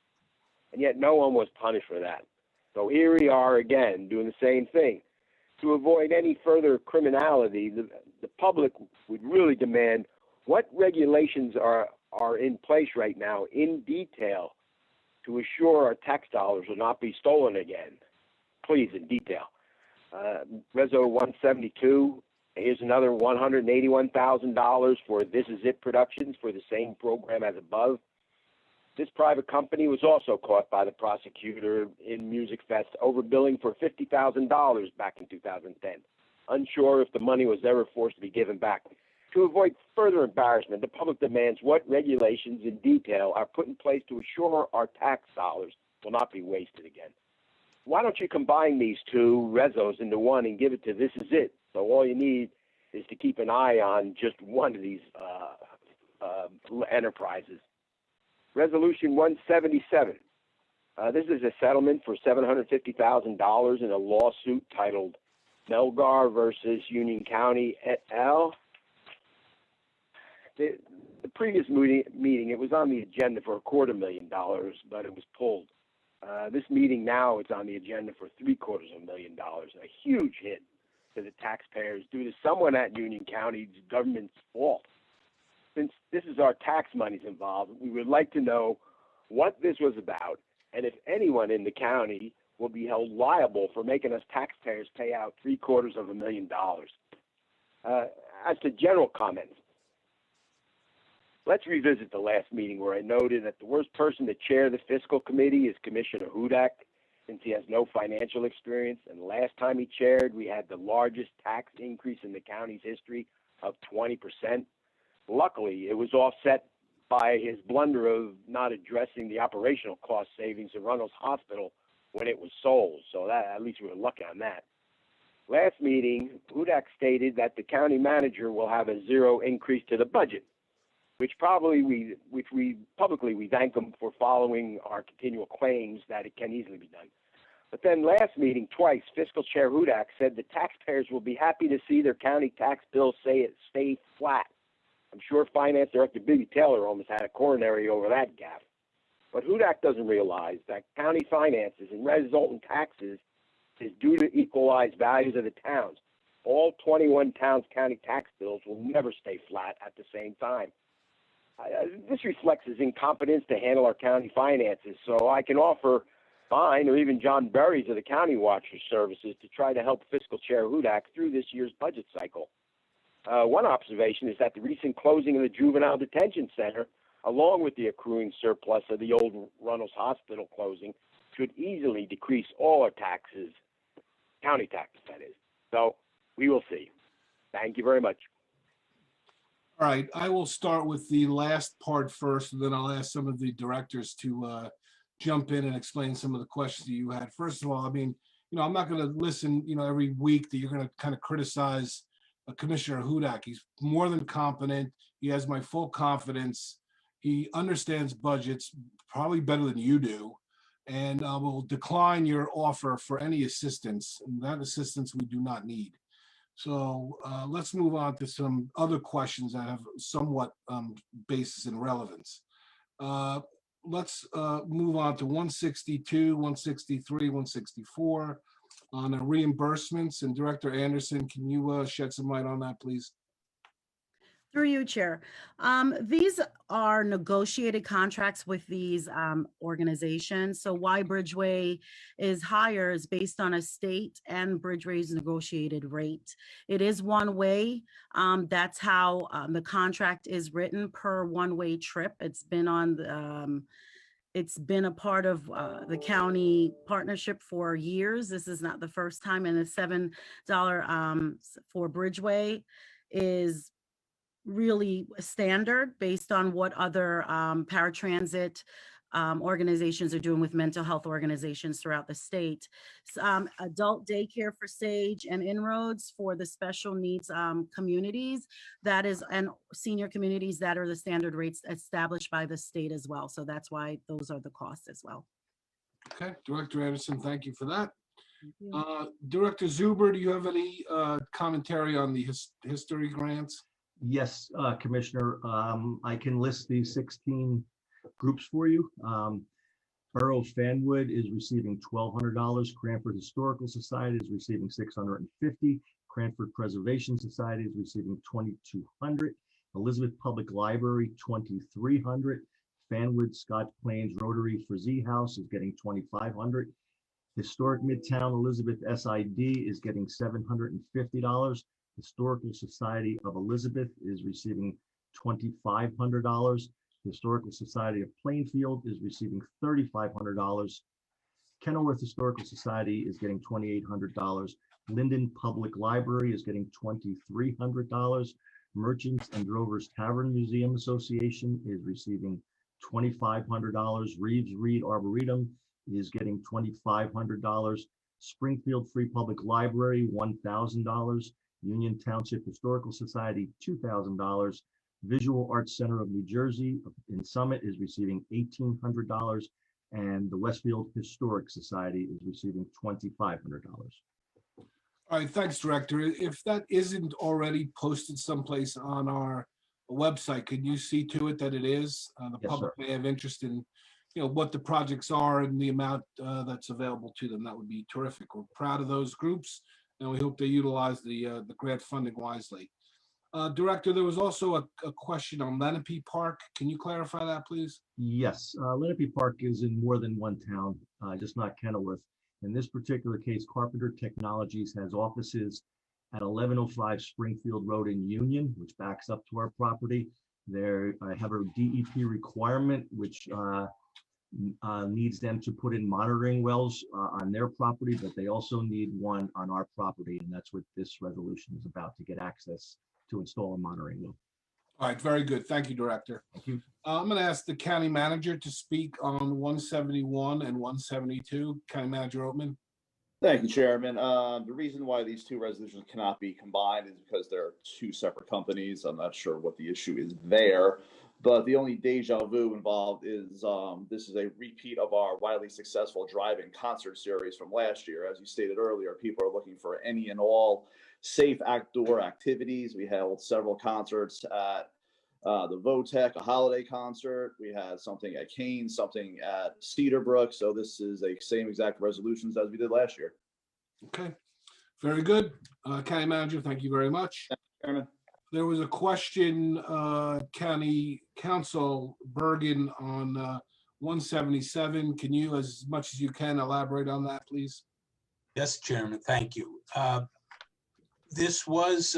And yet no one was punished for that. So here we are again doing the same thing. To avoid any further criminality, the public would really demand what regulations are are in place right now in detail to assure our tax dollars will not be stolen again. Please, in detail. Reso 172, here's another $181,000 for This Is It Productions for the same program as above. This private company was also caught by the prosecutor in Music Fest overbilling for $50,000 back in 2010. Unsure if the money was ever forced to be given back. To avoid further embarrassment, the public demands what regulations in detail are put in place to assure our tax dollars will not be wasted again. Why don't you combine these two resos into one and give it to This Is It? So all you need is to keep an eye on just one of these enterprises. Resolution 177. This is a settlement for $750,000 in a lawsuit titled Melgar versus Union County et al. The previous meeting, it was on the agenda for $250,000, but it was pulled. This meeting now, it's on the agenda for $750,000, a huge hit to the taxpayers due to someone at Union County's government's fault. Since this is our tax monies involved, we would like to know what this was about and if anyone in the county will be held liable for making us taxpayers pay out $750,000. As to general comments, let's revisit the last meeting where I noted that the worst person to chair the fiscal committee is Commissioner Hudak, since he has no financial experience. And the last time he chaired, we had the largest tax increase in the county's history of 20%. Luckily, it was offset by his blunder of not addressing the operational cost savings of Runnels Hospital when it was sold. So that, at least we were lucky on that. Last meeting, Hudak stated that the county manager will have a zero increase to the budget, which we publicly thank him for following our continual claims that it can easily be done. But then last meeting, twice, Fiscal Chair Hudak said the taxpayers will be happy to see their county tax bill stay flat. I'm sure Finance Director Billy Taylor almost had a coronary over that gaffe. But Hudak doesn't realize that county finances and resultant taxes is due to equalized values of the towns. All 21 towns' county tax bills will never stay flat at the same time. This reflects his incompetence to handle our county finances, so I can offer mine or even John Berry's of the County Watcher Services to try to help Fiscal Chair Hudak through this year's budget cycle. One observation is that the recent closing of the Juvenile Detention Center, along with the accruing surplus of the old Runnels Hospital closing, should easily decrease all our taxes, county taxes, that is. So we will see. Thank you very much. All right, I will start with the last part first, and then I'll ask some of the directors to jump in and explain some of the questions that you had. First of all, I mean, I'm not going to listen, every week that you're going to kind of criticize Commissioner Hudak. He's more than competent. He has my full confidence. He understands budgets probably better than you do, and will decline your offer for any assistance. And that assistance we do not need. So let's move on to some other questions that have somewhat basis and relevance. Let's move on to 162, 163, 164 on the reimbursements. And Director Anderson, can you shed some light on that, please? Through you, Chair. These are negotiated contracts with these organizations. So why Bridgeway is higher is based on a state and Bridgeway's negotiated rate. It is one way. That's how the contract is written per one-way trip. It's been on it's been a part of the county partnership for years. This is not the first time, and the $7 for Bridgeway is really standard based on what other paratransit organizations are doing with mental health organizations throughout the state. Adult daycare for Sage and Inroads for the special needs communities, that is, and senior communities, that are the standard rates established by the state as well. So that's why those are the costs as well. Okay, Director Anderson, thank you for that. Director Zuber, do you have any commentary on the history grants? Yes, Commissioner, I can list these 16 groups for you. Borough of Fanwood is receiving $1,200. Cranford Historical Society is receiving $650. Cranford Preservation Society is receiving $2,200. Elizabeth Public Library, 2,300. Fanwood Scotch Plains Rotary Frazee House is getting 2,500. Historic Midtown Elizabeth SID is getting $750. Historical Society of Elizabeth is receiving $2,500. Historical Society of Plainfield is receiving $3,500. Kenilworth Historical Society is getting $2,800. Linden Public Library is getting $2,300. Merchants and Drovers Tavern Museum Association is receiving $2,500. Reeves Reed Arboretum is getting $2,500. Springfield Free Public Library, $1,000. Union Township Historical Society, $2,000. Visual Arts Center of New Jersey in Summit is receiving $1,800. And the Westfield Historic Society is receiving $2,500. All right, thanks, Director. If that isn't already posted someplace on our website, can you see to it that it is? The Yes, public sir. may have interest in, what the projects are and the amount that's available to them. That would be terrific. We're proud of those groups, and we hope they utilize the grant funding wisely. Director, there was also a question on Lenape Park. Can you clarify that, please? Yes, Lenape Park is in more than one town, just not Kenilworth. In this particular case, Carpenter Technologies has offices at 1105 Springfield Road in Union, which backs up to our property. There, I have a DEP requirement, which needs them to put in monitoring wells on their property, but they also need one on our property, and that's what this resolution is about, to get access to install a monitoring well. All right, very good. Thank you, Director. Thank you. I'm going to ask the county manager to speak on 171 and 172. County Manager Oatman. Thank you, Chairman. The reason why these two resolutions cannot be combined is because they're two separate companies. I'm not sure what the issue is there, but the only deja vu involved is this is a repeat of our widely successful drive-in concert series from last year. As you stated earlier, people are looking for any and all safe outdoor activities. We held several concerts at the Votech, a holiday concert. We had something at Kane, something at Cedarbrook. So this is the same exact resolutions as we did last year. Okay, very good. County Manager, thank you very much. Chairman. There was a question, County Council Bergen, on 177. Can you, as much as you can, elaborate on that, please? Yes, Chairman, thank you. This was,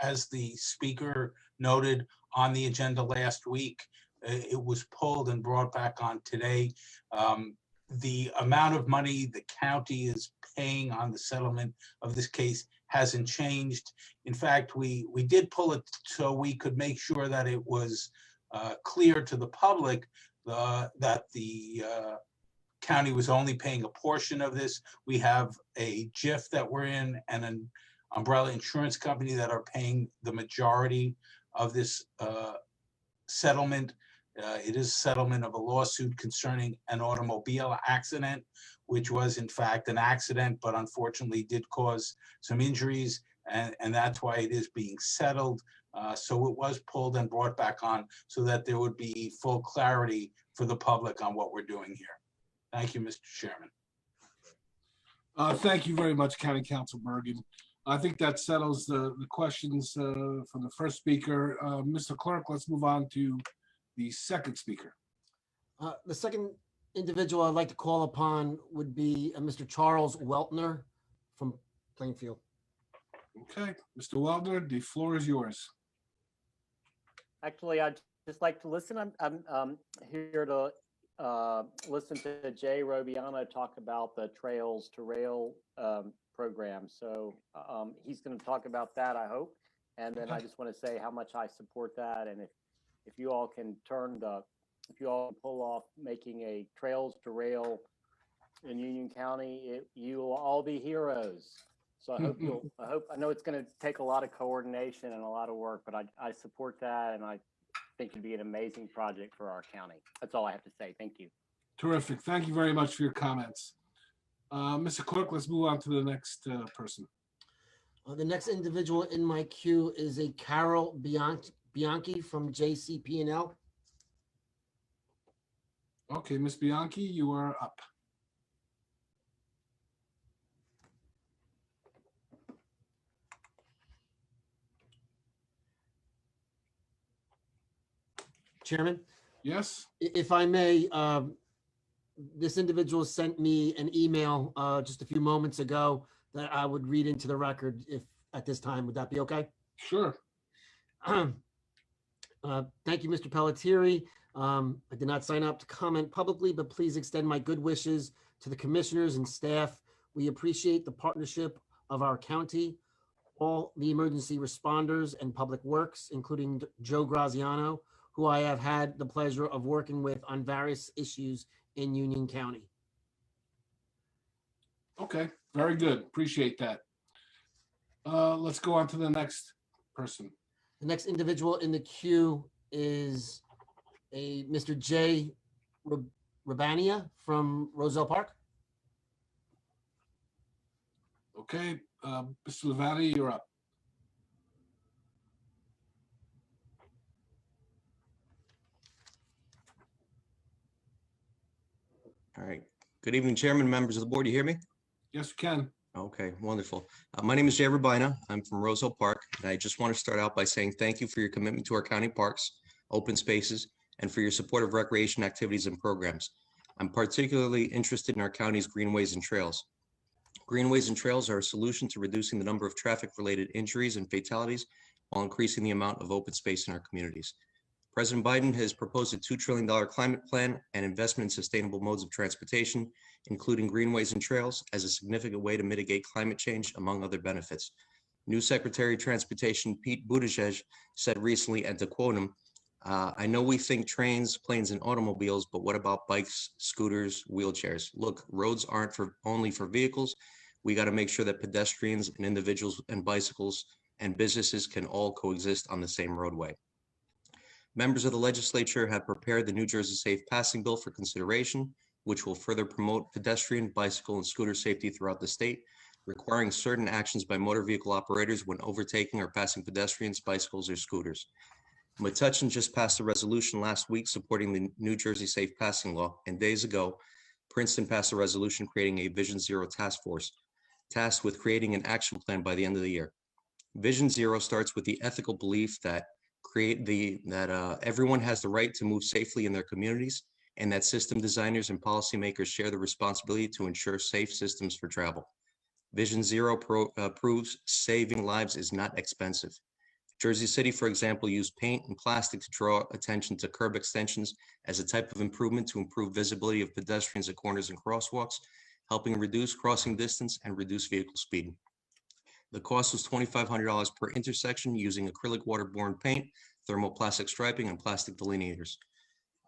as the speaker noted, on the agenda last week. It was pulled and brought back on today. The amount of money the county is paying on the settlement of this case hasn't changed. In fact, we did pull it so we could make sure that it was clear to the public that the county was only paying a portion of this. We have a JIF that we're in and an umbrella insurance company that are paying the majority of this settlement. It is a settlement of a lawsuit concerning an automobile accident, which was in fact an accident, but unfortunately did cause some injuries, and that's why it is being settled. So it was pulled and brought back on so that there would be full clarity for the public on what we're doing here. Thank you, Mr. Chairman. Thank you very much, County Council Bergen. I think that settles the questions from the first speaker. Mr. Clerk, let's move on to the second speaker. The second individual I'd like to call upon would be Mr. Charles Weltner from Plainfield. Okay, Mr. Weltner, the floor is yours. Actually, I'd just like to listen. I'm here to listen to Jay Robiano talk about the Trails to Rail program. So he's going to talk about that, I hope. And then I just want to say how much I support that. And if you all can if you all pull off making a Trails to Rail in Union County, you will all be heroes. So I hope I know it's going to take a lot of coordination and a lot of work, but I support that, and I think it'd be an amazing project for our county. That's all I have to say. Thank you. Terrific. Thank you very much for your comments. Mr. Clerk, let's move on to the next person. The next individual in my queue is a Carol Bianchi from JCP&L. Okay, Ms. Bianchi, you are up. Chairman, Yes, if I may, this individual sent me an email just a few moments ago that I would read into the record if at this time. Would that be okay? sure. Thank you, Mr. Pelletieri. I did not sign up to comment publicly, but please extend my good wishes to the commissioners and staff. We appreciate the partnership of our county, all the emergency responders and public works, including Joe Graziano, who I have had the pleasure of working with on various issues in Union County. Okay, very good. Appreciate that. Let's go on to the next person. The next individual in the queue is a Mr. Jay Rabania from Roselle Park. Okay, Mr. Lavati, you're up. All right. Good evening, Chairman, members of the board. You hear me? Yes, we can. Okay, wonderful. My name is Jay Rabina. I'm from Roselle Park, and I just want to start out by saying thank you for your commitment to our county parks, open spaces, and for your support of recreation activities and programs. I'm particularly interested in our county's greenways and trails. Greenways and trails are a solution to reducing the number of traffic-related injuries and fatalities while increasing the amount of open space in our communities. President Biden has proposed a $2 trillion climate plan and investment in sustainable modes of transportation, including greenways and trails, as a significant way to mitigate climate change, among other benefits. New Secretary of Transportation Pete Buttigieg said recently, and to quote him, I know we think trains, planes, and automobiles, but what about bikes, scooters, wheelchairs? Look, roads aren't only for vehicles. We got to make sure that pedestrians and individuals and bicycles and businesses can all coexist on the same roadway. Members of the legislature have prepared the New Jersey Safe Passing Bill for consideration, which will further promote pedestrian, bicycle, and scooter safety throughout the state, requiring certain actions by motor vehicle operators when overtaking or passing pedestrians, bicycles, or scooters. Metuchen just passed a resolution last week supporting the New Jersey Safe Passing Law, and days ago, Princeton passed a resolution creating a Vision Zero task force, tasked with creating an action plan by the end of the year. Vision Zero starts with the ethical belief that everyone has the right to move safely in their communities, and that system designers and policymakers share the responsibility to ensure safe systems for travel. Vision Zero proves saving lives is not expensive. Jersey City, for example, used paint and plastic to draw attention to curb extensions as a type of improvement to improve visibility of pedestrians at corners and crosswalks, helping reduce crossing distance and reduce vehicle speed. The cost was $2,500 per intersection using acrylic waterborne paint, thermoplastic striping, and plastic delineators.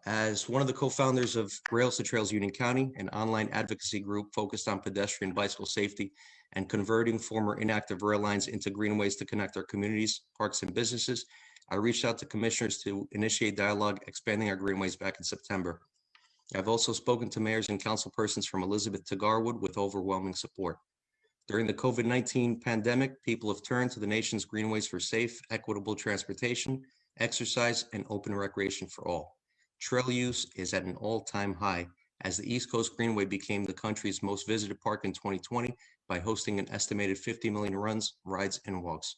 As one of the co-founders of Rails to Trails Union County, an online advocacy group focused on pedestrian bicycle safety and converting former inactive rail lines into greenways to connect our communities, parks, and businesses, I reached out to commissioners to initiate dialogue expanding our greenways back in September. I've also spoken to mayors and councilpersons from Elizabeth to Garwood with overwhelming support. During the COVID-19 pandemic, people have turned to the nation's greenways for safe, equitable transportation, exercise, and open recreation for all. Trail use is at an all-time high, as the East Coast Greenway became the country's most visited park in 2020 by hosting an estimated 50 million runs, rides, and walks.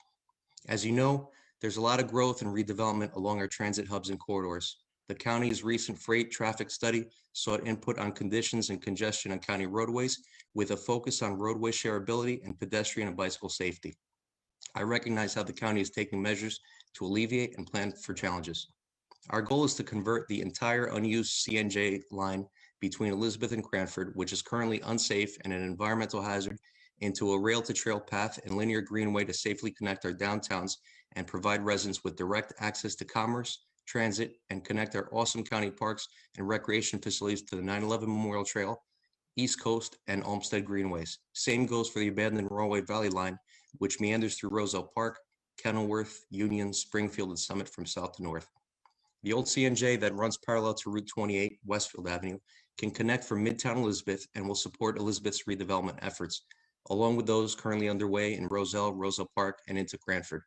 As you know, there's a lot of growth and redevelopment along our transit hubs and corridors. The county's recent freight traffic study sought input on conditions and congestion on county roadways, with a focus on roadway shareability and pedestrian and bicycle safety. I recognize how the county is taking measures to alleviate and plan for challenges. Our goal is to convert the entire unused CNJ line between Elizabeth and Cranford, which is currently unsafe and an environmental hazard, into a rail-to-trail path and linear greenway to safely connect our downtowns and provide residents with direct access to commerce, transit, and connect our awesome county parks and recreation facilities to the 9/11 Memorial Trail, East Coast, and Olmsted Greenways. Same goes for the abandoned Rahway Valley line, which meanders through Roselle Park, Kenilworth, Union, Springfield, and Summit from south to north. The old CNJ that runs parallel to Route 28, Westfield Avenue, can connect from Midtown Elizabeth and will support Elizabeth's redevelopment efforts, along with those currently underway in Roselle, Roselle Park, and into Cranford.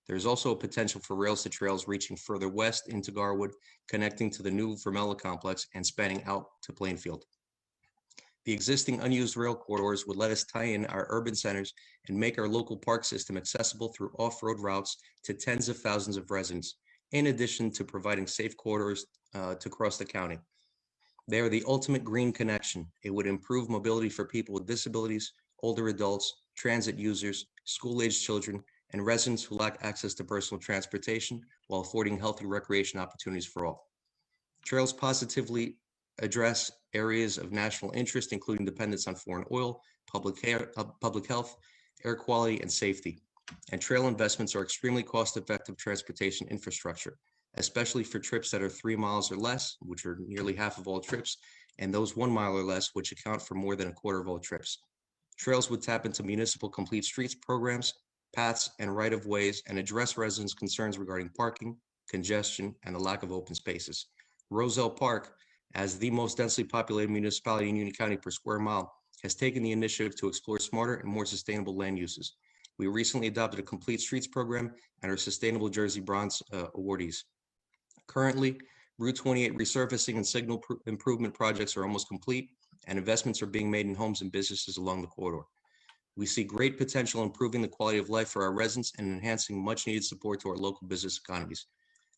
There's also a potential for rails to trails reaching further west into Garwood, connecting to the new Vermella complex and spanning out to Plainfield. The existing unused rail corridors would let us tie in our urban centers and make our local park system accessible through off-road routes to tens of thousands of residents, in addition to providing safe corridors to cross the county. They are the ultimate green connection. It would improve mobility for people with disabilities, older adults, transit users, school-aged children, and residents who lack access to personal transportation while affording healthy recreation opportunities for all. Trails positively address areas of national interest, including dependence on foreign oil, public health, air quality, and safety. And trail investments are extremely cost-effective transportation infrastructure, especially for trips that are 3 miles or less, which are nearly half of all trips, and those 1 mile or less, which account for more than a quarter of all trips. Trails would tap into municipal complete streets programs, paths, and right-of-ways, and address residents' concerns regarding parking, congestion, and the lack of open spaces. Roselle Park, as the most densely populated municipality in Union County per square mile, has taken the initiative to explore smarter and more sustainable land uses. We recently adopted a complete streets program and are Sustainable Jersey Bronze awardees. Currently, Route 28 resurfacing and signal improvement projects are almost complete, and investments are being made in homes and businesses along the corridor. We see great potential in improving the quality of life for our residents and enhancing much-needed support to our local business economies.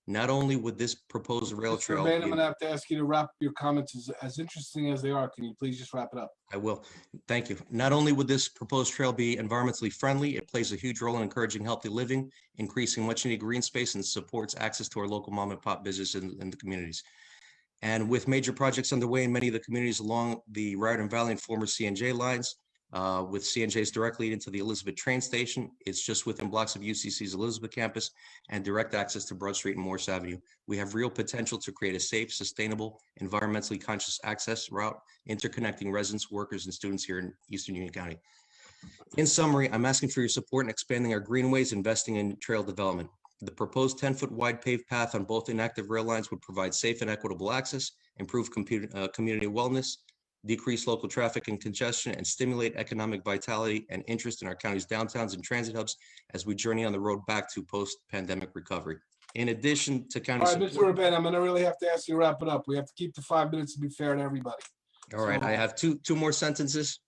Not only would this proposed rail Mr. trail Urbane, be I'm gonna have to ask you to wrap your comments as interesting as they are. Can you please just wrap it up? I will. Thank you. Not only would this proposed trail be environmentally friendly, it plays a huge role in encouraging healthy living, increasing much needed green space, and supports access to our local mom and pop business in the communities. And with major projects underway in many of the communities along the Raritan Valley and former C&J lines, with C&J's directly into the Elizabeth train station, it's just within blocks of UCC's Elizabeth campus and direct access to Broad Street and Morse Avenue. We have real potential to create a safe, sustainable, environmentally conscious access route, interconnecting residents, workers, and students here in Eastern Union County. In summary, I'm asking for your support in expanding our greenways, investing in trail development. The proposed 10-foot wide paved path on both inactive rail lines would provide safe and equitable access, improve community wellness, decrease local traffic and congestion, and stimulate economic vitality and interest in our county's downtowns and transit hubs as we journey on the road back to post-pandemic recovery. In addition to county All right, Mr. support. Urbane, I'm gonna really have to ask you to wrap it up. We have to keep the 5 minutes to be fair to everybody. All right, I have two more sentences,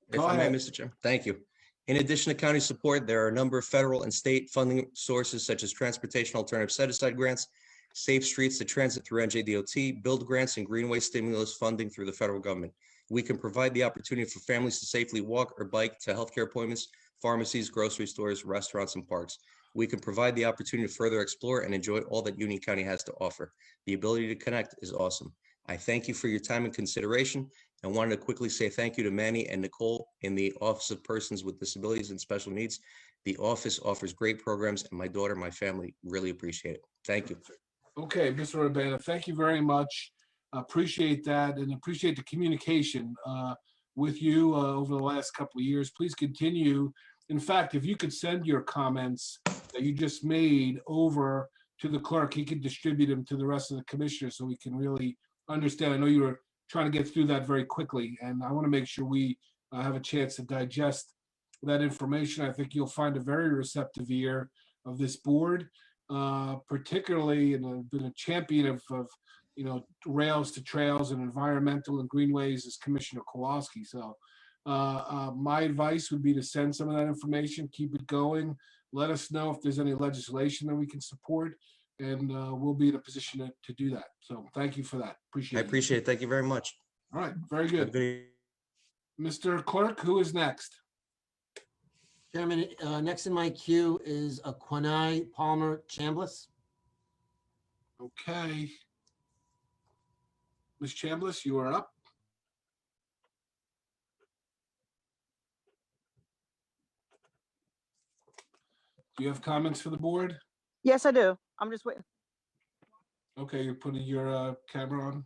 if Go I may, ahead. Mr. Chairman. Thank you. In addition to county support, there are a number of federal and state funding sources such as transportation alternative set-aside grants, safe streets to transit through NJDOT, build grants, and greenway stimulus funding through the federal government. We can provide the opportunity for families to safely walk or bike to healthcare appointments, pharmacies, grocery stores, restaurants, and parks. We can provide the opportunity to further explore and enjoy all that Union County has to offer. The ability to connect is awesome. I thank you for your time and consideration, and wanted to quickly say thank you to Manny and Nicole in the Office of Persons with Disabilities and Special Needs. The office offers great programs, and my daughter and my family really appreciate it. Thank you. Okay, Mr. Urbana, thank you very much. Appreciate that and appreciate the communication with you over the last couple of years. Please continue. In fact, if you could send your comments that you just made over to the clerk, he could distribute them to the rest of the commissioners so we can really understand. I know you were trying to get through that very quickly, and I want to make sure we have a chance to digest that information. I think you'll find a very receptive ear of this board, particularly, and I've been a champion of rails to trails and environmental and greenways as Commissioner Kowalski. So my advice would be to send some of that information, keep it going. Let us know if there's any legislation that we can support, and we'll be in a position to do that. So thank you for that. Appreciate I it. appreciate it. Thank you very much. All right, very Have a good. Mr. Clerk, who is next? Chairman, next in my queue is Quanai Palmer Chambliss. Okay. Ms. Chambliss, you are up. Do you have comments for the board? Yes, I do. I'm just waiting. Okay, you're putting your camera on.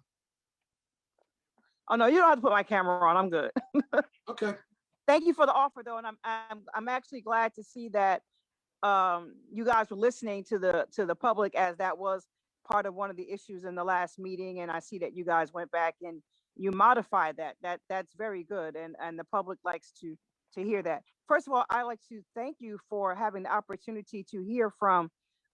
Oh no, you don't have to put my camera on. I'm good. Okay. Thank you for the offer, though, and I'm actually glad to see that you guys were listening to the public, as that was part of one of the issues in the last meeting, and I see that you guys went back and you modified that. That's very good, and the public likes to hear that. First of all, I like to thank you for having the opportunity to hear from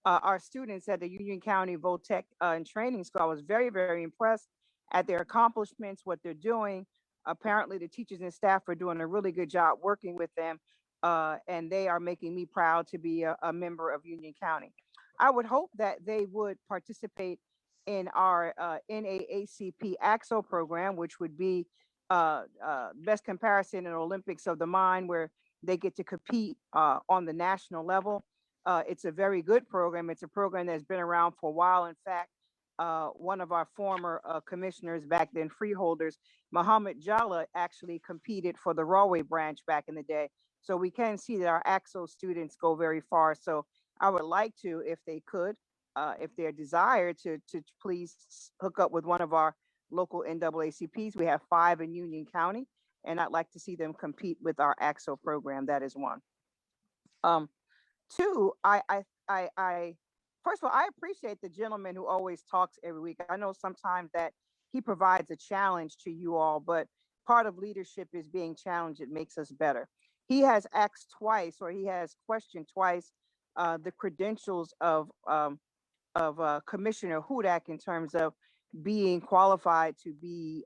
our students at the Union County Votech and Training School. I was very, very impressed at their accomplishments, what they're doing. Apparently, the teachers and staff are doing a really good job working with them, and they are making me proud to be a member of Union County. I would hope that they would participate in our NAACP AXO program, which would be best comparison in Olympics of the mind, where they get to compete on the national level. It's a very good program. It's a program that's been around for a while. In fact, one of our former commissioners back then, freeholders, Muhammad Jalla, actually competed for the Rawway branch back in the day. So we can see that our AXO students go very far. So I would like to, if they could, if they're desired, to please hook up with one of our local NAACPs. We have 5 in Union County, and I'd like to see them compete with our AXO program. That is one. 2, first of all, I appreciate the gentleman who always talks every week. I know sometimes that he provides a challenge to you all, but part of leadership is being challenged. It makes us better. He has asked twice, or he has questioned twice, the credentials of Commissioner Hudak in terms of being qualified to be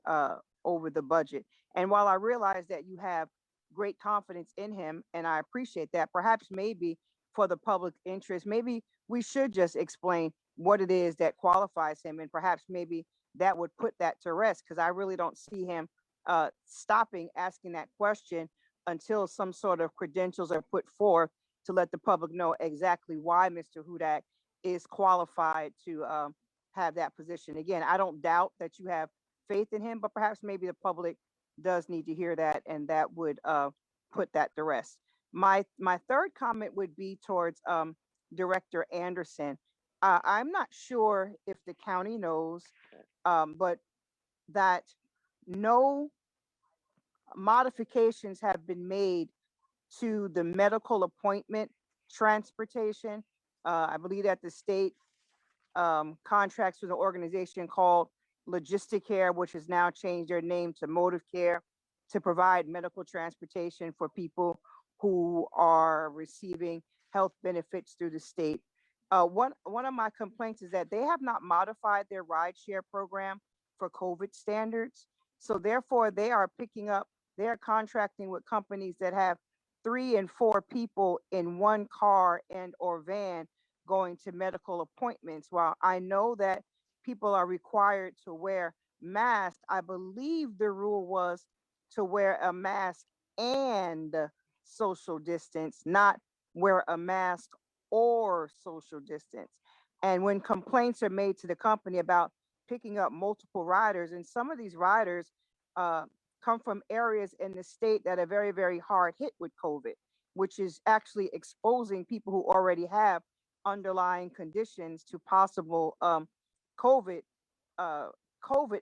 over the budget. And while I realize that you have great confidence in him, and I appreciate that, perhaps maybe for the public interest, maybe we should just explain what it is that qualifies him, and perhaps maybe that would put that to rest, because I really don't see him stopping asking that question until some sort of credentials are put forth to let the public know exactly why Mr. Hudak is qualified to have that position. Again, I don't doubt that you have faith in him, but perhaps maybe the public does need to hear that, and that would put that to rest. My third comment would be towards Director Anderson. I'm not sure if the county knows, but that no modifications have been made to the medical appointment transportation. I believe that the state contracts with an organization called Logistic Care, which has now changed their name to Motive Care, to provide medical transportation for people who are receiving health benefits through the state. One of my complaints is that they have not modified their rideshare program for COVID standards. So therefore, they are contracting with companies that have 3 and 4 people in one car and or van going to medical appointments. While I know that people are required to wear masks, I believe the rule was to wear a mask and social distance, not wear a mask or social distance. And when complaints are made to the company about picking up multiple riders, and some of these riders come from areas in the state that are very, very hard hit with COVID, which is actually exposing people who already have underlying conditions to possible COVID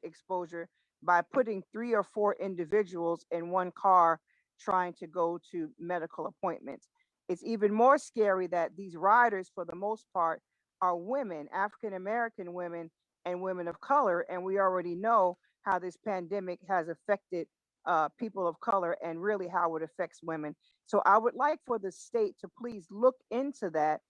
exposure by putting 3 or 4 individuals in one car trying to go to medical appointments. It's even more scary that these riders, for the most part, are women, African American women, and women of color. And we already know how this pandemic has affected people of color, and really how it affects women. So I would like for the state to please look into that,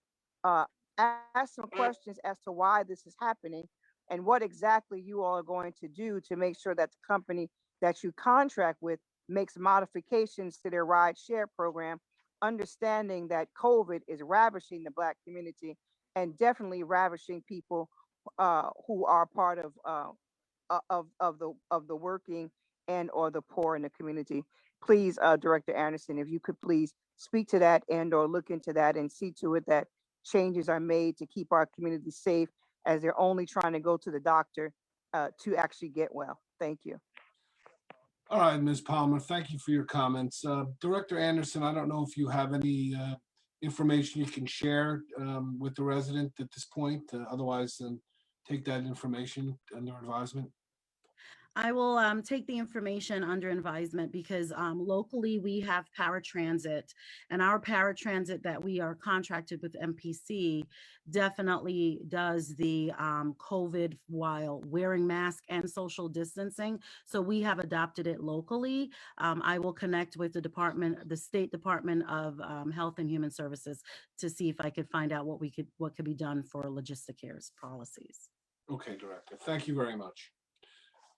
ask some questions as to why this is happening, and what exactly you all are going to do to make sure that the company that you contract with makes modifications to their ride share program, understanding that COVID is ravishing the Black community, and definitely ravishing people who are part of the working and or the poor in the community. Please, Director Anderson, if you could please speak to that and or look into that and see to it that changes are made to keep our community safe, as they're only trying to go to the doctor to actually get well. Thank you. All right, Ms. Palmer, thank you for your comments. Director Anderson, I don't know if you have any information you can share with the resident at this point. Otherwise, take that information under advisement. I will take the information under advisement, because locally we have paratransit, and our paratransit that we are contracted with MPC definitely does the COVID while wearing masks and social distancing. So we have adopted it locally. I will connect with the State Department of Health and Human Services to see if I could find out what could be done for Logistic Care's policies. Okay, Director. Thank you very much.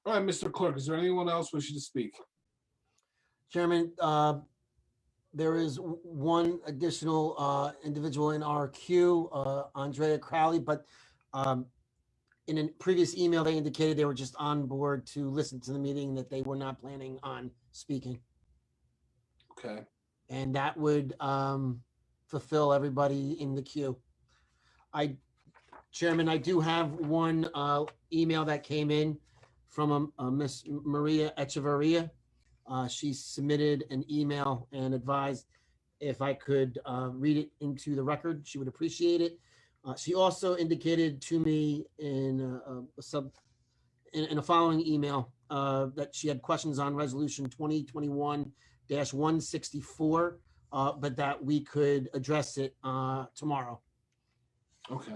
All right, Mr. Clerk, is there anyone else wishing to speak? Chairman, There is one additional individual in our queue, Andrea Crowley, but in a previous email, they indicated they were just on board to listen to the meeting, that they were not planning on speaking. Okay. And that would fulfill everybody in the queue. Chairman, I do have one email that came in from a Miss Maria Echeverria. She submitted an email and advised if I could read it into the record, she would appreciate it. She also indicated to me in a following email that she had questions on resolution 2021-164, but that we could address it tomorrow. Okay.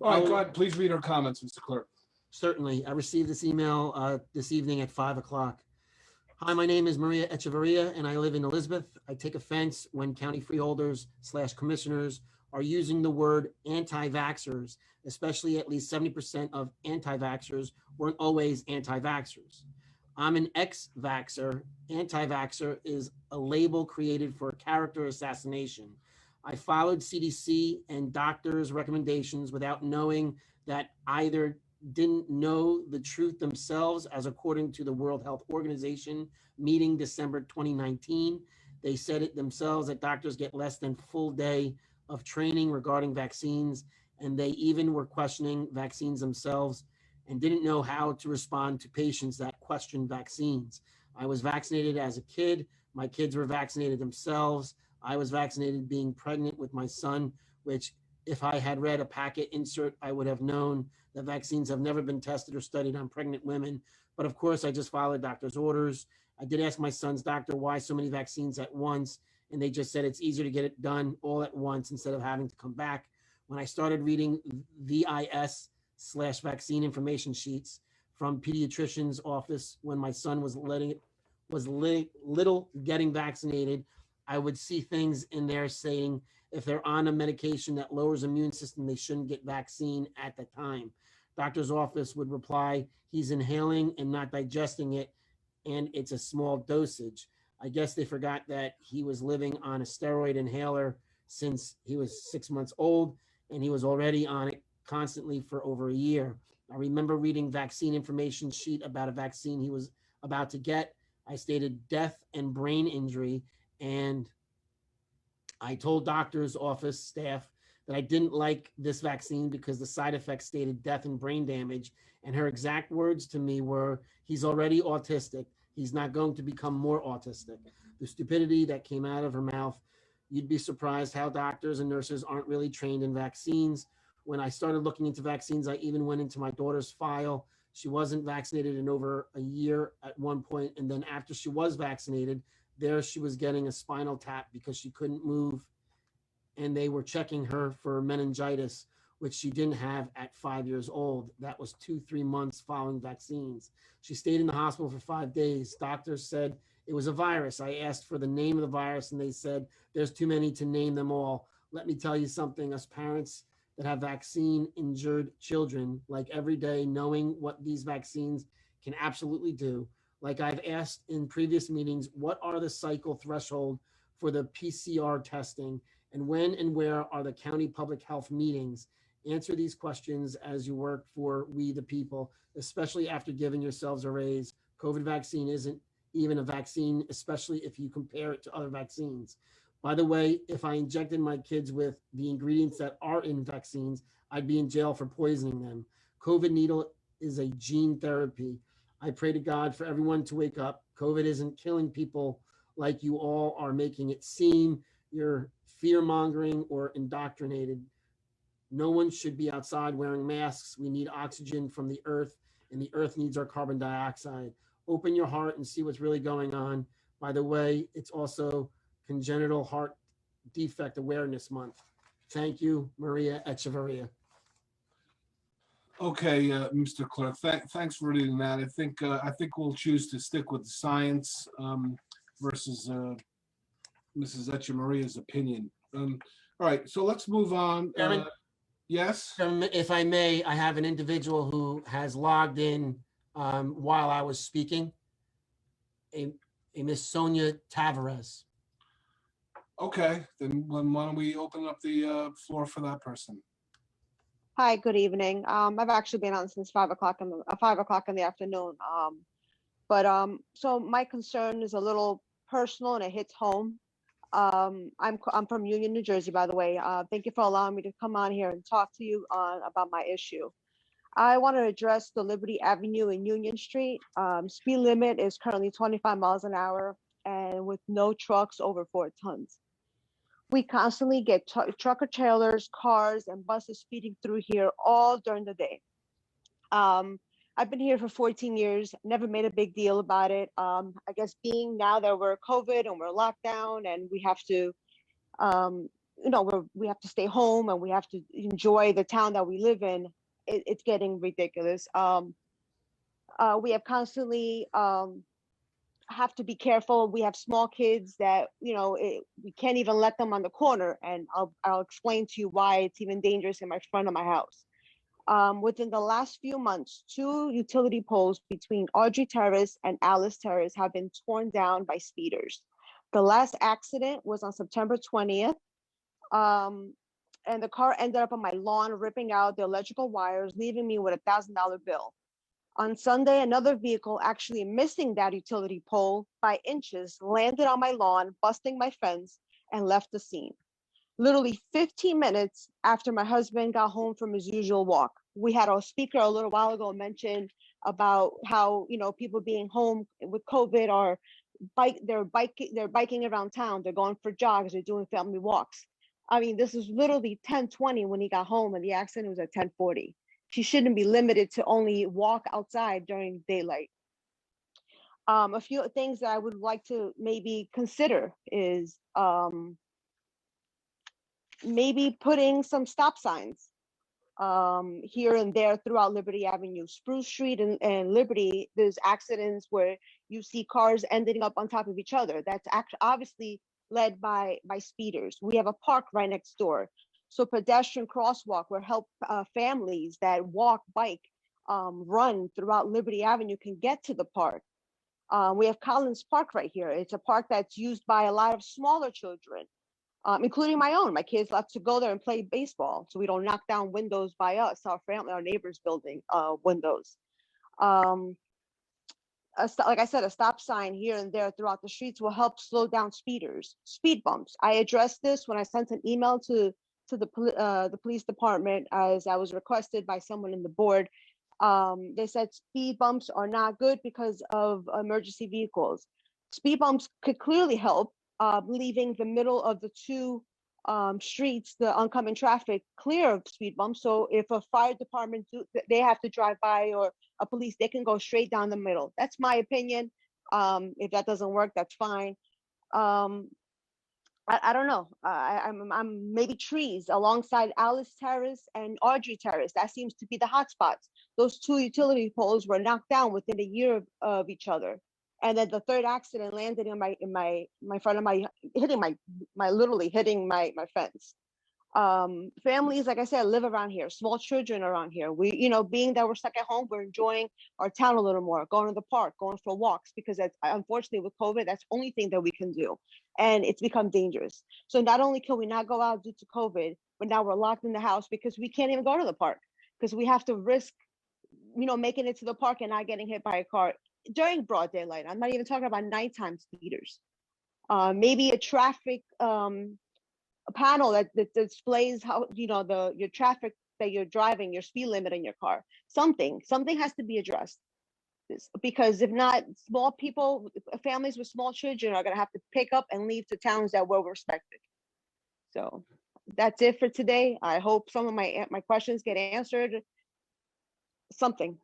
All right, go ahead. Please read her comments, Mr. Clerk. Certainly. I received this email this evening at 5 o'clock. Hi, my name is Maria Echeverria, and I live in Elizabeth. I take offense when county freeholders / commissioners are using the word anti-vaxxers, especially at least 70% of anti-vaxxers weren't always anti-vaxxers. I'm an ex-vaxxer. Anti-vaxxer is a label created for character assassination. I followed CDC and doctors' recommendations without knowing that either didn't know the truth themselves, as according to the World Health Organization meeting December 2019. They said it themselves that doctors get less than full day of training regarding vaccines, and they even were questioning vaccines themselves and didn't know how to respond to patients that questioned vaccines. I was vaccinated as a kid. My kids were vaccinated themselves. I was vaccinated being pregnant with my son, which if I had read a packet insert, I would have known that vaccines have never been tested or studied on pregnant women. But of course, I just followed doctor's orders. I did ask my son's doctor why so many vaccines at once, and they just said it's easier to get it done all at once instead of having to come back. When I started reading VIS/vaccine information sheets from pediatrician's office when my son was little getting vaccinated, I would see things in there saying if they're on a medication that lowers immune system, they shouldn't get vaccine at the time. Doctor's office would reply, he's inhaling and not digesting it, and it's a small dosage. I guess they forgot that he was living on a steroid inhaler since he was 6 months old, and he was already on it constantly for over a year. I remember reading vaccine information sheet about a vaccine he was about to get. I stated death and brain injury, and I told doctor's office staff that I didn't like this vaccine because the side effects stated death and brain damage. And her exact words to me were, he's already autistic. He's not going to become more autistic. The stupidity that came out of her mouth, you'd be surprised how doctors and nurses aren't really trained in vaccines. When I started looking into vaccines, I even went into my daughter's file. She wasn't vaccinated in over a year at one point, and then after she was vaccinated, there she was getting a spinal tap because she couldn't move, and they were checking her for meningitis, which she didn't have at 5 years old. That was 2-3 months following vaccines. She stayed in the hospital for 5 days. Doctors said it was a virus. I asked for the name of the virus, and they said there's too many to name them all. Let me tell you something, us parents that have vaccine injured children, like every day, knowing what these vaccines can absolutely do. Like I've asked in previous meetings, what are the cycle threshold for the PCR testing, and when and where are the county public health meetings? Answer these questions as you work for we the people, especially after giving yourselves a raise. COVID vaccine isn't even a vaccine, especially if you compare it to other vaccines. By the way, if I injected my kids with the ingredients that are in vaccines, I'd be in jail for poisoning them. COVID needle is a gene therapy. I pray to God for everyone to wake up. COVID isn't killing people like you all are making it seem. You're fear-mongering or indoctrinated. No one should be outside wearing masks. We need oxygen from the earth, and the earth needs our carbon dioxide. Open your heart and see what's really going on. By the way, it's also Congenital Heart Defect Awareness Month. Thank you, Maria Echeverria. Okay, Mr. Clerk, thanks for reading that. I think we'll choose to stick with the science versus Mrs. Echemaria's opinion. All right, so let's move on. Yes? If I may, I have an individual who has logged in while I was speaking, a Miss Sonia Tavares. Okay, then why don't we open up the floor for that person? Hi, good evening. I've actually been on since 5 o'clock in the 5 o'clock in the afternoon. So my concern is a little personal and it hits home. I'm from Union, New Jersey, by the way. Thank you for allowing me to come on here and talk to you about my issue. I want to address the Liberty Avenue and Union Street. Speed limit is currently 25 miles an hour and with no trucks over 4 tons. We constantly get trucker trailers, cars, and buses speeding through here all during the day. I've been here for 14 years, never made a big deal about it. I guess being now that we're COVID and we're locked down and we have to, we have to stay home and we have to enjoy the town that we live in, it's getting ridiculous. We have constantly have to be careful. We have small kids that, we can't even let them on the corner. And I'll explain to you why it's even dangerous in my front of my house. Within the last few months, 2 utility poles between Audrey Terrace and Alice Terrace have been torn down by speeders. The last accident was on September 20th. And the car ended up on my lawn, ripping out the electrical wires, leaving me with a $1,000 bill. On Sunday, another vehicle actually missing that utility pole by inches landed on my lawn, busting my fence, and left the scene. Literally 15 minutes after my husband got home from his usual walk. We had a speaker a little while ago mention about how, people being home with COVID are they're biking around town, they're going for jogs, they're doing family walks. I mean, this is literally 10:20 when he got home and the accident was at 10:40. She shouldn't be limited to only walk outside during daylight. A few things that I would like to maybe consider is maybe putting some stop signs here and there throughout Liberty Avenue. Spruce Street and Liberty, there's accidents where you see cars ending up on top of each other. That's obviously led by speeders. We have a park right next door. So pedestrian crosswalk will help families that walk, bike, run throughout Liberty Avenue can get to the park. We have Collins Park right here. It's a park that's used by a lot of smaller children, including my own. My kids love to go there and play baseball, so we don't knock down windows by us, our family, our neighbors' building windows. Like I said, a stop sign here and there throughout the streets will help slow down speeders. Speed bumps. I addressed this when I sent an email to the police department as I was requested by someone in the board. They said speed bumps are not good because of emergency vehicles. Speed bumps could clearly help, leaving the middle of the 2 streets, the oncoming traffic, clear of speed bumps. So if a fire department they have to drive by, or a police, they can go straight down the middle. That's my opinion. If that doesn't work, that's fine. I don't know. I'm maybe trees alongside Alice Terrace and Audrey Terrace. That seems to be the hot spots. Those 2 utility poles were knocked down within a year of each other. And then the third accident landed in my front of my, literally hitting my fence. Families, like I said, live around here. Small children around here. We, being that we're stuck at home, we're enjoying our town a little more, going to the park, going for walks, because that's, unfortunately with COVID, that's the only thing that we can do. And it's become dangerous. So not only can we not go out due to COVID, but now we're locked in the house because we can't even go to the park because we have to risk, making it to the park and not getting hit by a car during broad daylight. I'm not even talking about nighttime speeders. Maybe a traffic a panel that displays how your traffic that you're driving, your speed limit in your car. Something has to be addressed, because if not, small people, families with small children are going to have to pick up and leave to towns that well respected. So that's it for today. I hope some of my questions get answered. Something.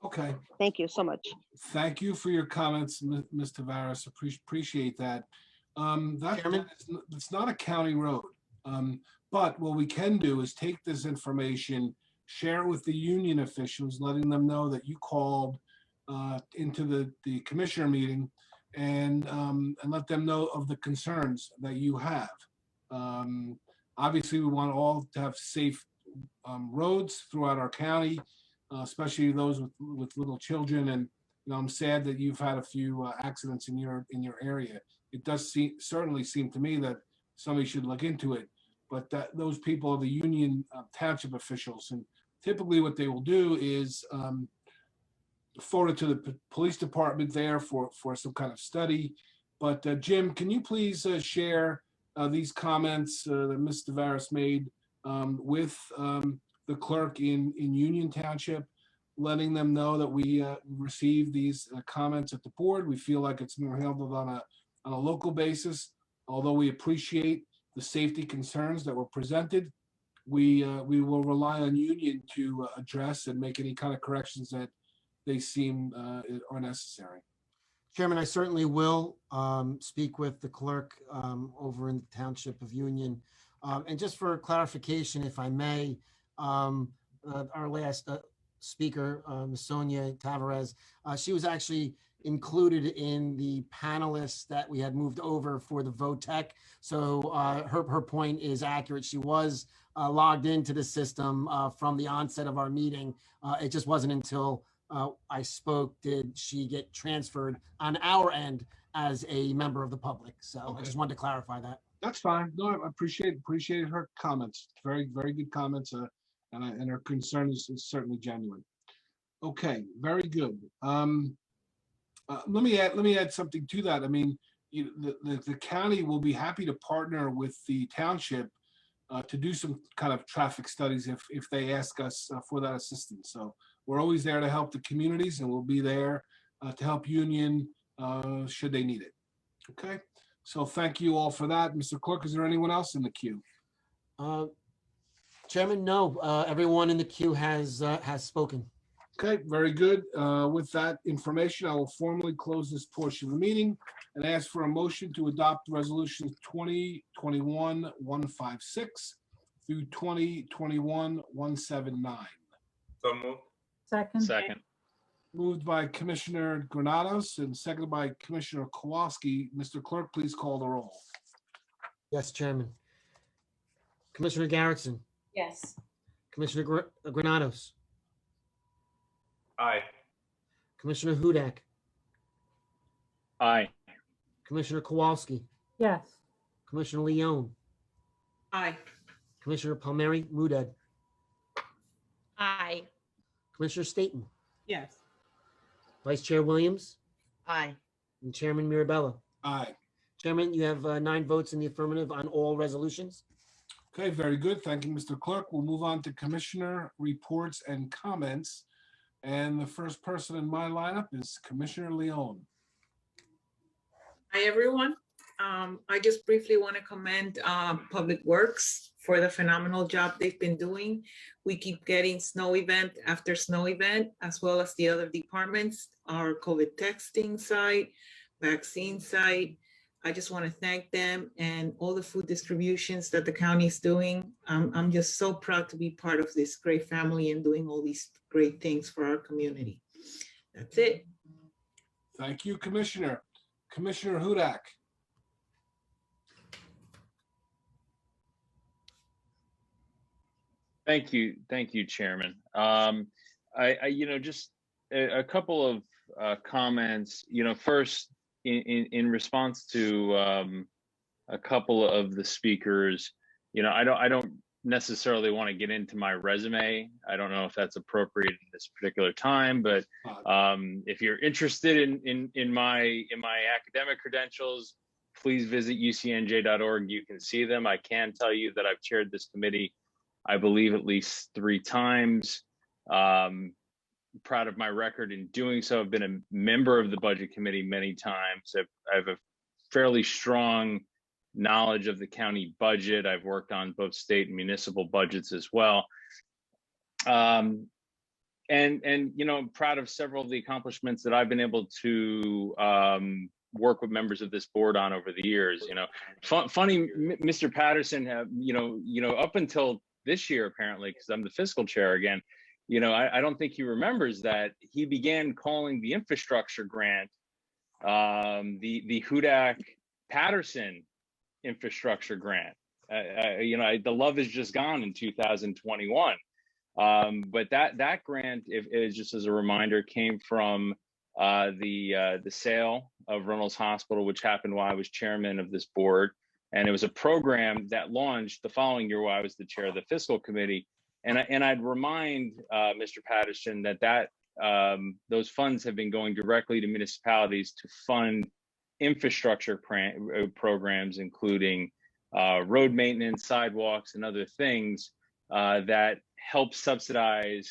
Okay. Thank you so much. Thank you for your comments, Ms. Tavares. Appreciate that. It's not a county road, but what we can do is take this information, share it with the union officials, letting them know that you called into the commissioner meeting, and let them know of the concerns that you have. Obviously, we want all to have safe roads throughout our county, especially those with little children. And I'm sad that you've had a few accidents in your area. It does certainly seem to me that somebody should look into it. But those people are the Union Township officials, and typically what they will do is forward it to the police department there for some kind of study. But Jim, can you please share these comments that Ms. Tavares made with the clerk in Union Township, letting them know that we received these comments at the board. We feel like it's more handled on a local basis. Although we appreciate the safety concerns that were presented, we will rely on Union to address and make any kind of corrections that they seem are necessary. Chairman, I certainly will speak with the clerk over in the Township of Union. And just for clarification, if I may, our last speaker, Ms. Sonia Tavares, she was actually included in the panelists that we had moved over for the VOTEC. So her point is accurate. She was logged into the system from the onset of our meeting. It just wasn't until I spoke did she get transferred on our end as a member of the public. So okay. I just wanted to clarify that. That's fine. No, I appreciate her comments. Very, very good comments, and her concern is certainly genuine. Okay, very good. Let me add something to that. I mean, the county will be happy to partner with the township to do some kind of traffic studies if they ask us for that assistance. So we're always there to help the communities, and we'll be there to help Union should they need it. Okay, so thank you all for that. Mr. Clerk, is there anyone else in the queue? Chairman, no. Everyone in the queue has spoken. Okay, very good. With that information, I will formally close this portion of the meeting and ask for a motion to adopt resolutions 2021-156 through 2021-179. So moved. Second. Moved by Commissioner Granados and seconded by Commissioner Kowalski. Mr. Clerk, please call the roll. Yes, Chairman. Commissioner Garrettson. Yes. Commissioner Granados. Aye. Commissioner Hudak. Aye. Commissioner Kowalski. Yes. Commissioner Leone. Aye. Commissioner Palmieri Muedad. Aye. Commissioner Staton. Yes. Vice Chair Williams. Aye. And Chairman Mirabella. Aye. Chairman, you have 9 votes in the affirmative on all resolutions. Okay, very good. Thank you, Mr. Clerk. We'll move on to Commissioner reports and comments. And the first person in my lineup is Commissioner Leone. Hi, everyone. I just briefly want to commend Public Works for the phenomenal job they've been doing. We keep getting snow event after snow event, as well as the other departments, our COVID testing site, vaccine site. I just want to thank them and all the food distributions that the county is doing. I'm just so proud to be part of this great family and doing all these great things for our community. That's it. Thank you, Commissioner. Commissioner Hudak. Thank you, Chairman. Just a couple of comments. First, in response to a couple of the speakers, I don't necessarily want to get into my resume. I don't know if that's appropriate in this particular time, but if you're interested in my academic credentials, please visit ucnj.org. You can see them. I can tell you that I've chaired this committee, I believe, at least 3 times. Proud of my record in doing so. I've been a member of the Budget Committee many times. I have a fairly strong knowledge of the county budget. I've worked on both state and municipal budgets as well. And I'm proud of several of the accomplishments that I've been able to work with members of this board on over the years. Funny, Mr. Patterson, up until this year, apparently, because I'm the fiscal chair again, I don't think he remembers that he began calling the infrastructure grant the Hudak Patterson infrastructure grant. The love is just gone in 2021. But that grant, just as a reminder, came from the sale of Reynolds Hospital, which happened while I was chairman of this board. And it was a program that launched the following year while I was the chair of the fiscal committee. And I'd remind Mr. Patterson that those funds have been going directly to municipalities to fund infrastructure programs, including road maintenance, sidewalks, and other things that help subsidize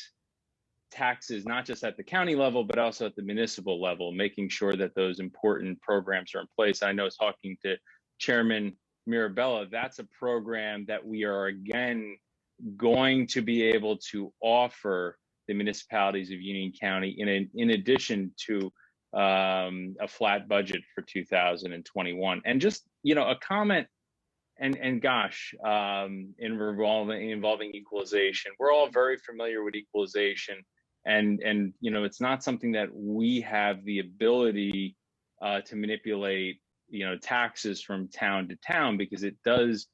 taxes, not just at the county level, but also at the municipal level, making sure that those important programs are in place. I know talking to Chairman Mirabella, that's a program that we are again going to be able to offer the municipalities of Union County in addition to a flat budget for 2021. And just, a comment and gosh, involving equalization. We're all very familiar with equalization, and it's not something that we have the ability to manipulate, taxes from town to town, because it does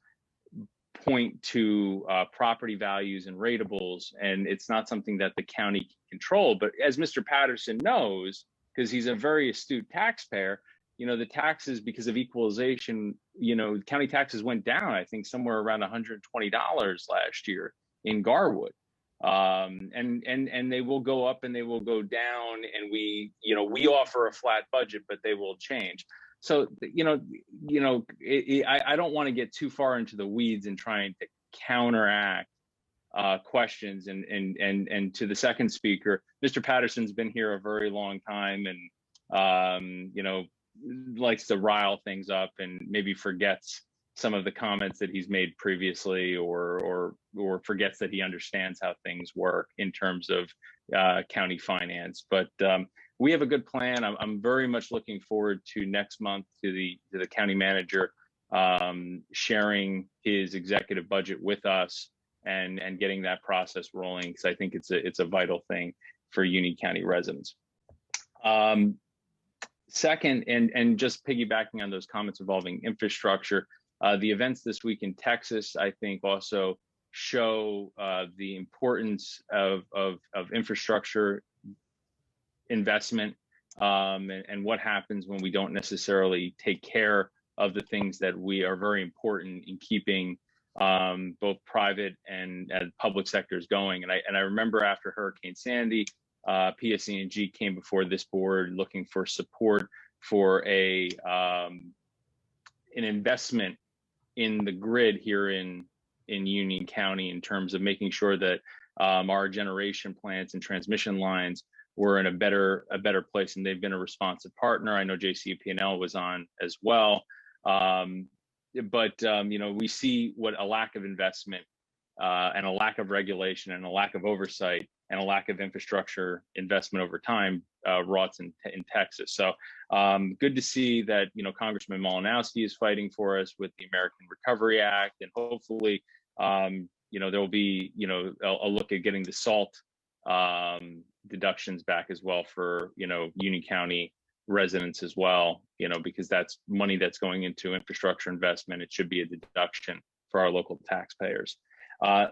point to property values and rateables, and it's not something that the county can control. But as Mr. Patterson knows, because he's a very astute taxpayer, the taxes, because of equalization, county taxes went down, I think somewhere around $120 last year in Garwood. And they will go up and they will go down, and we offer a flat budget, but they will change. So, I don't want to get too far into the weeds and trying to counteract questions. And to the second speaker, Mr. Patterson's been here a very long time, and likes to rile things up and maybe forgets some of the comments that he's made previously, or forgets that he understands how things work in terms of county finance. But we have a good plan. I'm very much looking forward to next month to the county manager sharing his executive budget with us and getting that process rolling, because I think it's a vital thing for Union County residents. Second, and just piggybacking on those comments involving infrastructure, the events this week in Texas, I think, also show the importance of infrastructure investment, and what happens when we don't necessarily take care of the things that we are very important in keeping both private and public sectors going. And I remember after Hurricane Sandy, PSE&G came before this board looking for support for an investment in the grid here in Union County, in terms of making sure that our generation plants and transmission lines were in a better place, and they've been a responsive partner. I know JCP&L was on as well, but we see what a lack of investment and a lack of regulation and a lack of oversight and a lack of infrastructure investment over time wrought in Texas. So good to see that Congressman Malinowski is fighting for us with the American Recovery Act, and hopefully there will be a look at getting the SALT deductions back as well for Union County residents as well, because that's money that's going into infrastructure investment. It should be a deduction for our local taxpayers.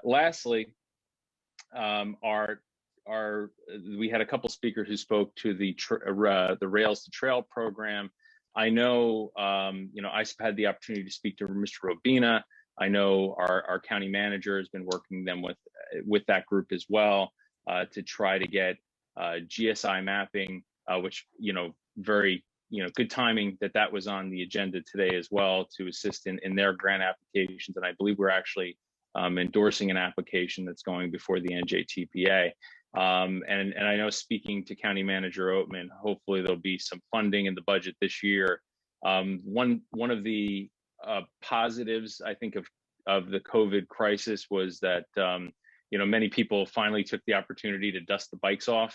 Lastly, we had a couple speakers who spoke to the Rails to Trail program. I know, I've had the opportunity to speak to Mr. Robina. I know our county manager has been working with that group as well to try to get GSI mapping, which very good timing that was on the agenda today as well, to assist in their grant applications. And I believe we're actually endorsing an application that's going before the NJTPA. And I know, speaking to County Manager Oatman, hopefully there'll be some funding in the budget this year. One of the positives, I think, of the COVID crisis was that many people finally took the opportunity to dust the bikes off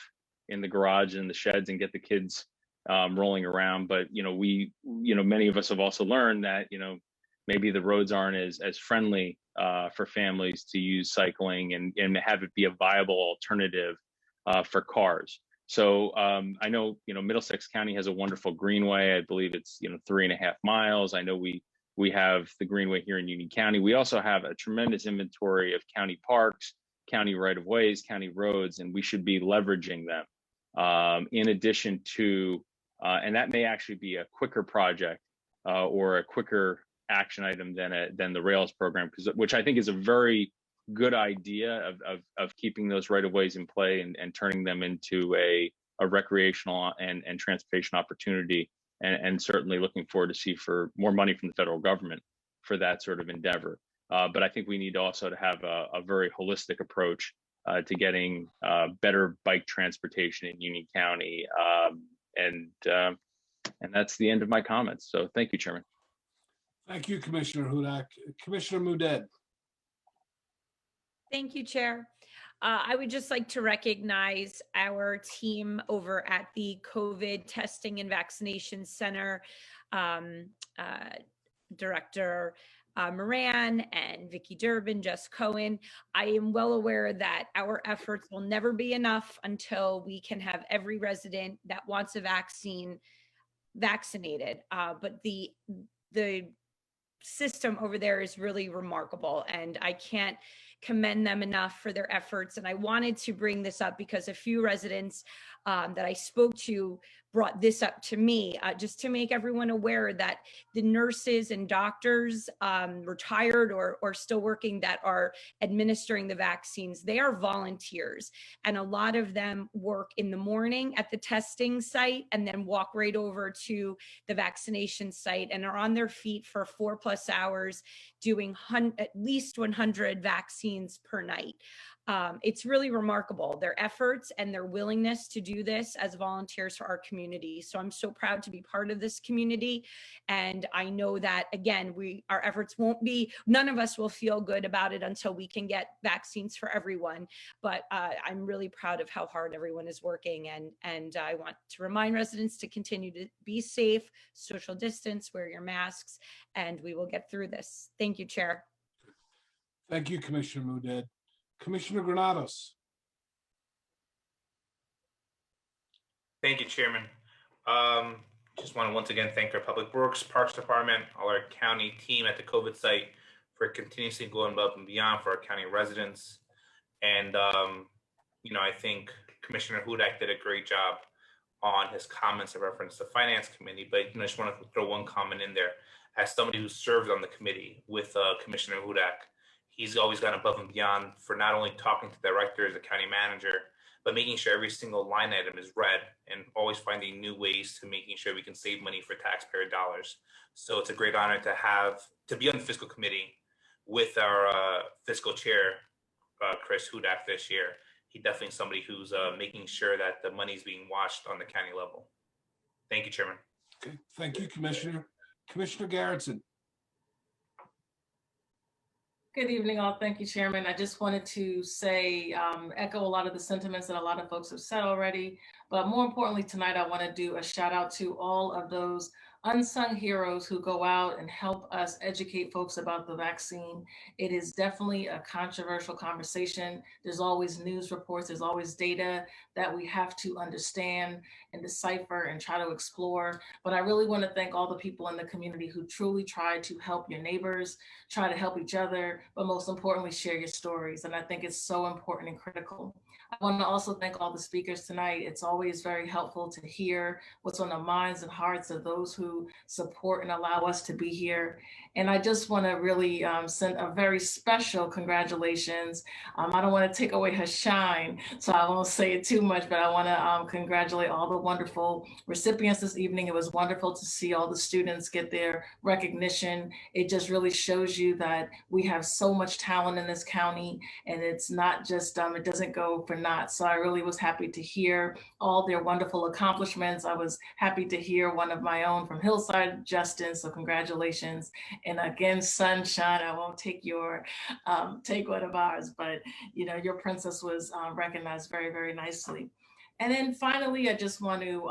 in the garage and the sheds and get the kids rolling around. But many of us have also learned that maybe the roads aren't as friendly for families to use cycling and have it be a viable alternative for cars. So I know Middlesex County has a wonderful greenway. I believe it's 3.5 miles. I know we have the greenway here in Union County. We also have a tremendous inventory of county parks, county right-of-ways, county roads, and we should be leveraging them in addition to, and that may actually be a quicker project or a quicker action item than the Rails program, which I think is a very good idea of keeping those right of ways in play and turning them into a recreational and transportation opportunity, and certainly looking forward to see for more money from the federal government for that sort of endeavor. But I think we need also to have a very holistic approach to getting better bike transportation in Union County. And that's the end of my comments. So thank you, Chairman. Thank you, Commissioner Hudak. Commissioner Mudet. Thank you, Chair. I would just like to recognize our team over at the COVID Testing and Vaccination Center, Director Moran and Vicki Durbin, Jess Cohen. I am well aware that our efforts will never be enough until we can have every resident that wants a vaccine vaccinated. But the system over there is really remarkable, and I can't commend them enough for their efforts. And I wanted to bring this up because a few residents that I spoke to brought this up to me, just to make everyone aware that the nurses and doctors, retired or still working, that are administering the vaccines, they are volunteers. And a lot of them work in the morning at the testing site and then walk right over to the vaccination site and are on their feet for 4+ hours doing at least 100 vaccines per night. It's really remarkable, their efforts and their willingness to do this as volunteers for our community. So I'm so proud to be part of this community. And I know that, again, our efforts won't be, none of us will feel good about it until we can get vaccines for everyone. But I'm really proud of how hard everyone is working. And I want to remind residents to continue to be safe, social distance, wear your masks, and we will get through this. Thank you, Chair. Thank you, Commissioner Mudet. Commissioner Granados. Thank you, Chairman. Just want to once again thank our Public Works, Parks Department, all our county team at the COVID site for continuously going above and beyond for our county residents. And, I think Commissioner Hudak did a great job on his comments in reference to Finance Committee, but I just want to throw one comment in there. As somebody who served on the committee with Commissioner Hudak, he's always gone above and beyond for not only talking to directors, the county manager, but making sure every single line item is read and always finding new ways to making sure we can save money for taxpayer dollars. So it's a great honor to be on the fiscal committee with our fiscal chair, Chris Hudak, this year. He definitely is somebody who's making sure that the money is being watched on the county level. Thank you, Chairman. Okay, thank you, Commissioner. Commissioner Garrettson. Good evening, all. Thank you, Chairman. I just wanted to say, echo a lot of the sentiments that a lot of folks have said already, but more importantly tonight, I want to do a shout out to all of those unsung heroes who go out and help us educate folks about the vaccine. It is definitely a controversial conversation. There's always news reports, there's always data that we have to understand and decipher and try to explore. But I really want to thank all the people in the community who truly try to help your neighbors, try to help each other, but most importantly, share your stories. And I think it's so important and critical. I want to also thank all the speakers tonight. It's always very helpful to hear what's on the minds and hearts of those who support and allow us to be here. And I just want to really send a very special congratulations. I don't want to take away her shine, so I won't say it too much, but I want to congratulate all the wonderful recipients this evening. It was wonderful to see all the students get their recognition. It just really shows you that we have so much talent in this county, and it's not just, it doesn't go for naught. So I really was happy to hear all their wonderful accomplishments. I was happy to hear one of my own from Hillside, Justin, so congratulations. And again, Sunshine, I won't take take one of ours, but your princess was recognized very, very nicely. And then finally, I just want to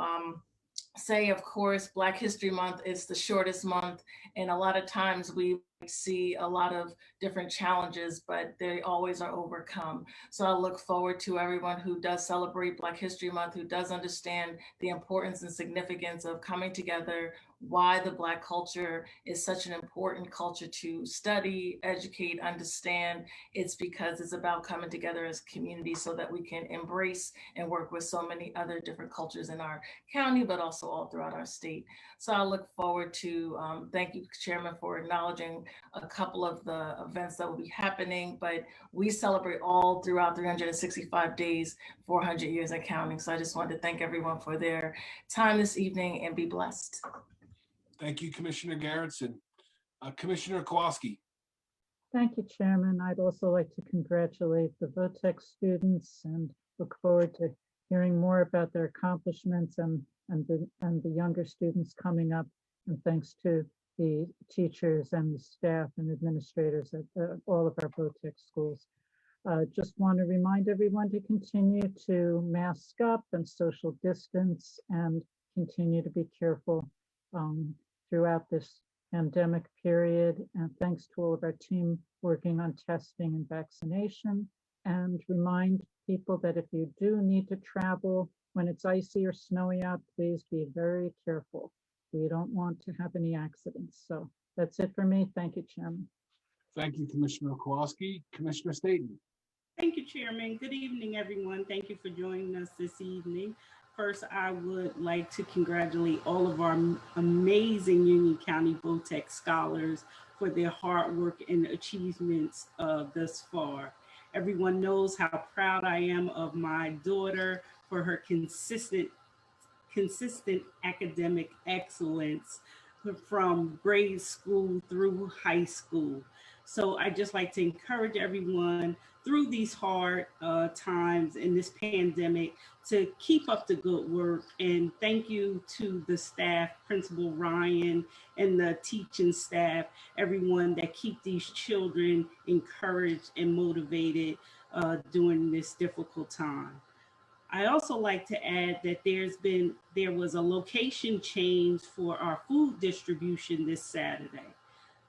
say, of course, Black History Month is the shortest month, and a lot of times we see a lot of different challenges, but they always are overcome. So I look forward to everyone who does celebrate Black History Month, who does understand the importance and significance of coming together, why the Black culture is such an important culture to study, educate, understand. It's because it's about coming together as a community so that we can embrace and work with so many other different cultures in our county, but also all throughout our state. So I look forward to, thank you, Chairman, for acknowledging a couple of the events that will be happening, but we celebrate all throughout 365 days, 400 years and counting. So I just wanted to thank everyone for their time this evening and be blessed. Thank you, Commissioner Garrettson. Commissioner Kowalski. Thank you, Chairman. I'd also like to congratulate the VOTEC students and look forward to hearing more about their accomplishments and the younger students coming up. And thanks to the teachers and the staff and administrators at all of our VOTEC schools. Just want to remind everyone to continue to mask up and social distance and continue to be careful throughout this pandemic period. And thanks to all of our team working on testing and vaccination. And remind people that if you do need to travel when it's icy or snowy out, please be very careful. We don't want to have any accidents. So that's it for me. Thank you, Chairman. Thank you, Commissioner Kowalski. Commissioner Staton. Thank you, Chairman. Good evening, everyone. Thank you for joining us this evening. First, I would like to congratulate all of our amazing Union County VOTEC scholars for their hard work and achievements thus far. Everyone knows how proud I am of my daughter for her consistent academic excellence from grade school through high school. So I just like to encourage everyone through these hard times in this pandemic to keep up the good work. And thank you to the staff, Principal Ryan and the teaching staff, everyone that keep these children encouraged and motivated during this difficult time. I also like to add that there was a location change for our food distribution this Saturday.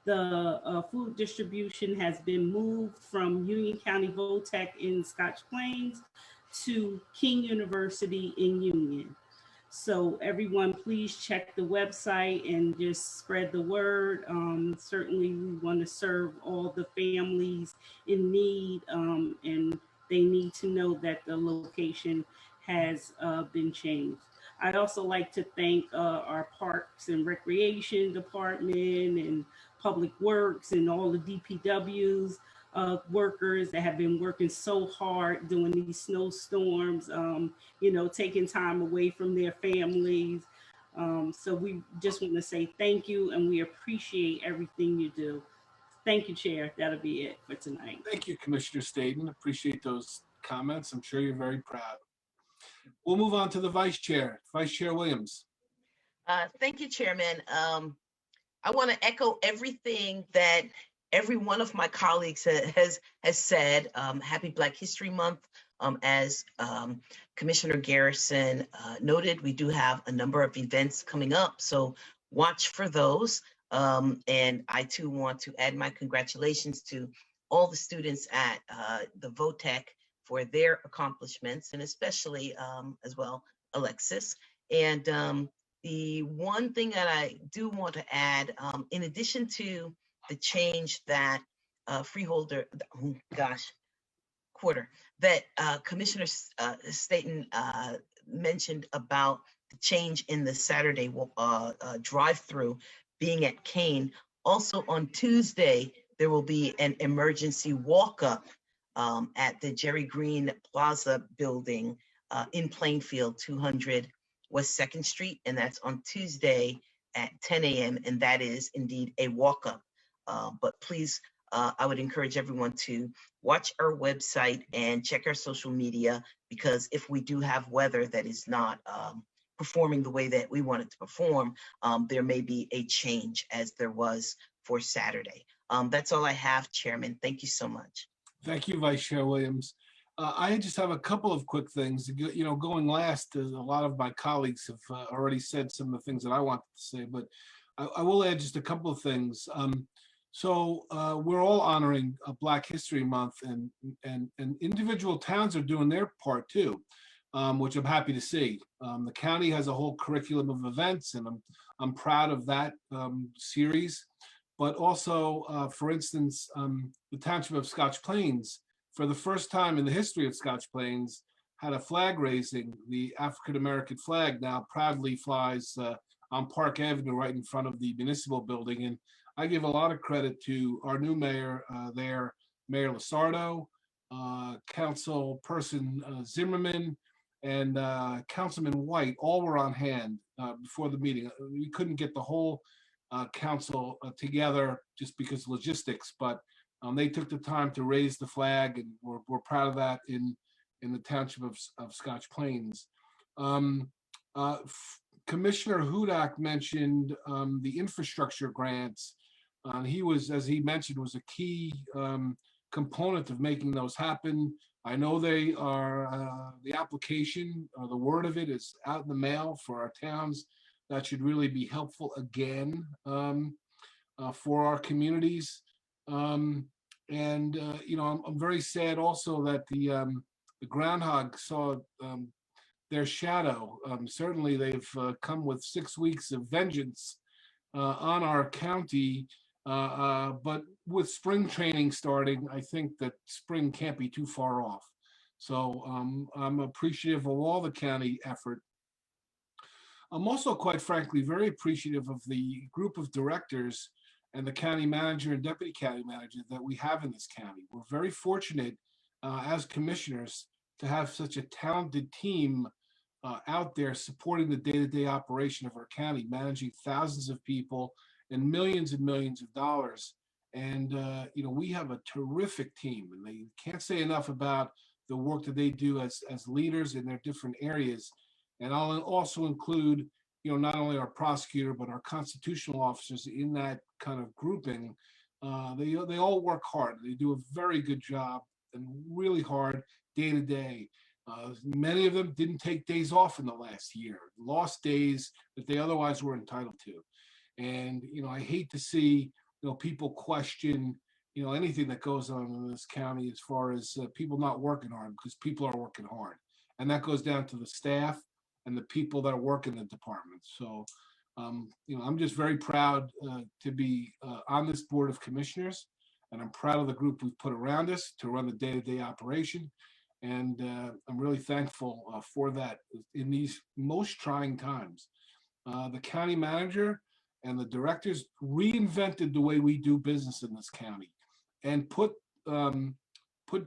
The food distribution has been moved from Union County VOTEC in Scotch Plains to King University in Union. So everyone, please check the website and just spread the word. Certainly we want to serve all the families in need, and they need to know that the location has been changed. I'd also like to thank our Parks and Recreation Department and Public Works and all the DPWs workers that have been working so hard during these snowstorms, taking time away from their families. So we just want to say thank you, and we appreciate everything you do. Thank you, Chair. That'll be it for tonight. Thank you, Commissioner Staton. Appreciate those comments. I'm sure you're very proud. We'll move on to the Vice Chair, Vice Chair Williams. Thank you, Chairman. I want to echo everything that every one of my colleagues has said. Happy Black History Month. As Commissioner Garrison noted, we do have a number of events coming up, so watch for those. And I too want to add my congratulations to all the students at the VOTEC for their accomplishments, and especially as well, Alexis. And the one thing that I do want to add, in addition to the change that Freeholder, that Commissioner Staton mentioned about the change in the Saturday drive-through being at Kane. Also on Tuesday, there will be an emergency walk-up at the Jerry Green Plaza building in Plainfield, 200 West 2nd Street, and that's on Tuesday at 10 a.m. and that is indeed a walk-up. But please, I would encourage everyone to watch our website and check our social media, because if we do have weather that is not performing the way that we want it to perform, there may be a change as there was for Saturday. That's all I have, Chairman. Thank you so much. Thank you, Vice Chair Williams. I just have a couple of quick things. Going last, a lot of my colleagues have already said some of the things that I wanted to say, but I will add just a couple of things. So we're all honoring Black History Month, and individual towns are doing their part too. which I'm happy to see. The county has a whole curriculum of events, and I'm proud of that series. But also, for instance, the Township of Scotch Plains, for the first time in the history of Scotch Plains, had a flag raising. The African-American flag now proudly flies on Park Avenue right in front of the municipal building. And I give a lot of credit to our new mayor there, Mayor Lasardo, Councilperson Zimmerman, and Councilman White. All were on hand before the meeting. We couldn't get the whole council together just because of logistics, but they took the time to raise the flag, and we're proud of that in the Township of Scotch Plains. Commissioner Hudak mentioned the infrastructure grants. He was, as he mentioned, was a key component of making those happen. I know they are, the application, the word of it is out in the mail for our towns. That should really be helpful again for our communities. You know, I'm very sad also that the groundhog saw their shadow. Certainly they've come with 6 weeks of vengeance on our county, but with spring training starting, I think that spring can't be too far off. So I'm appreciative of all the county effort. I'm also, quite frankly, very appreciative of the group of directors and the county manager and deputy county manager that we have in this county. We're very fortunate as commissioners to have such a talented team out there supporting the day-to-day operation of our county, managing thousands of people and millions of dollars. And you know, we have a terrific team, and they can't say enough about the work that they do as leaders in their different areas. And I'll also include, you know, not only our prosecutor, but our constitutional officers in that kind of grouping. They all work hard. They do a very good job and really hard day to day. Many of them didn't take days off in the last year, lost days that they otherwise were entitled to. And, you know, I hate to see, you know, people question, you know, anything that goes on in this county as far as people not working hard, because people are working hard. And that goes down to the staff and the people that work in the department. So, you know, I'm just very proud to be on this board of commissioners, and I'm proud of the group we've put around us to run the day-to-day operation. And I'm really thankful for that in these most trying times. The county manager and the directors reinvented the way we do business in this county and put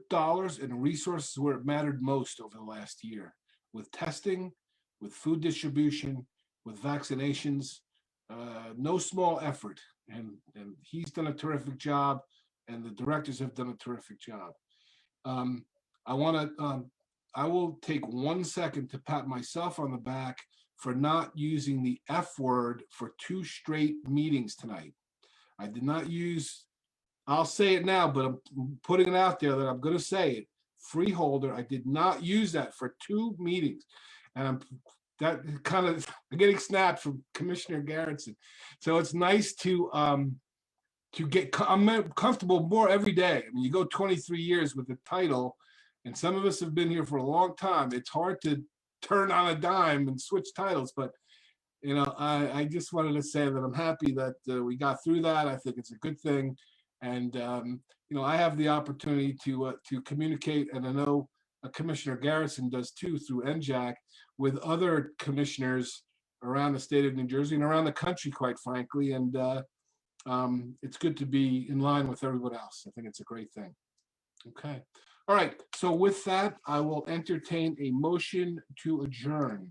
dollars and resources where it mattered most over the last year, with testing, with food distribution, with vaccinations. No small effort, and he's done a terrific job, and the directors have done a terrific job. I will take 1 second to pat myself on the back for not using the F word for 2 straight meetings tonight. I did not use, I'll say it now, but I'm putting it out there that I'm going to say it. Freeholder, I did not use that for 2 meetings. And I'm getting snapped from Commissioner Garrettson. So it's nice to get, I'm comfortable more every day. I mean, you go 23 years with the title, and some of us have been here for a long time. It's hard to turn on a dime and switch titles, but you know, I just wanted to say that I'm happy that we got through that. I think it's a good thing, and you know, I have the opportunity to communicate, and I know Commissioner Garrettson does too, through NJAC, with other commissioners around the state of New Jersey and around the country, quite frankly. And it's good to be in line with everyone else. I think it's a great thing. Okay. All right. So with that, I will entertain a motion to adjourn.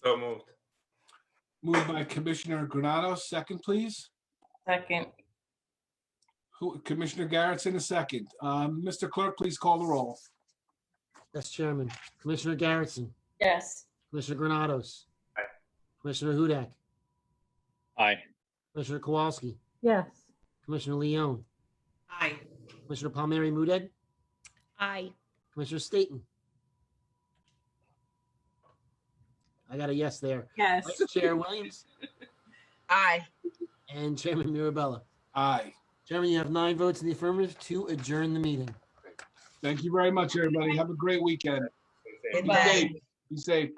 So moved. Moved by Commissioner Granados. Second, please. Second. Commissioner Garrettson, a second. Mr. Clerk, please call the roll. Yes, Chairman. Commissioner Garrettson. Yes. Commissioner Granados. Aye. Commissioner Hudak. Aye. Commissioner Kowalski. Yes. Commissioner Leone. Aye. Commissioner Palmieri Muedad. Aye. Commissioner Staton. I got a yes there. Yes. Vice Chair Williams. Aye. And Chairman Mirabella. Aye. Chairman, you have 9 votes in the affirmative to adjourn the meeting. Thank you very much, everybody. Have a great weekend. Be safe. Be safe.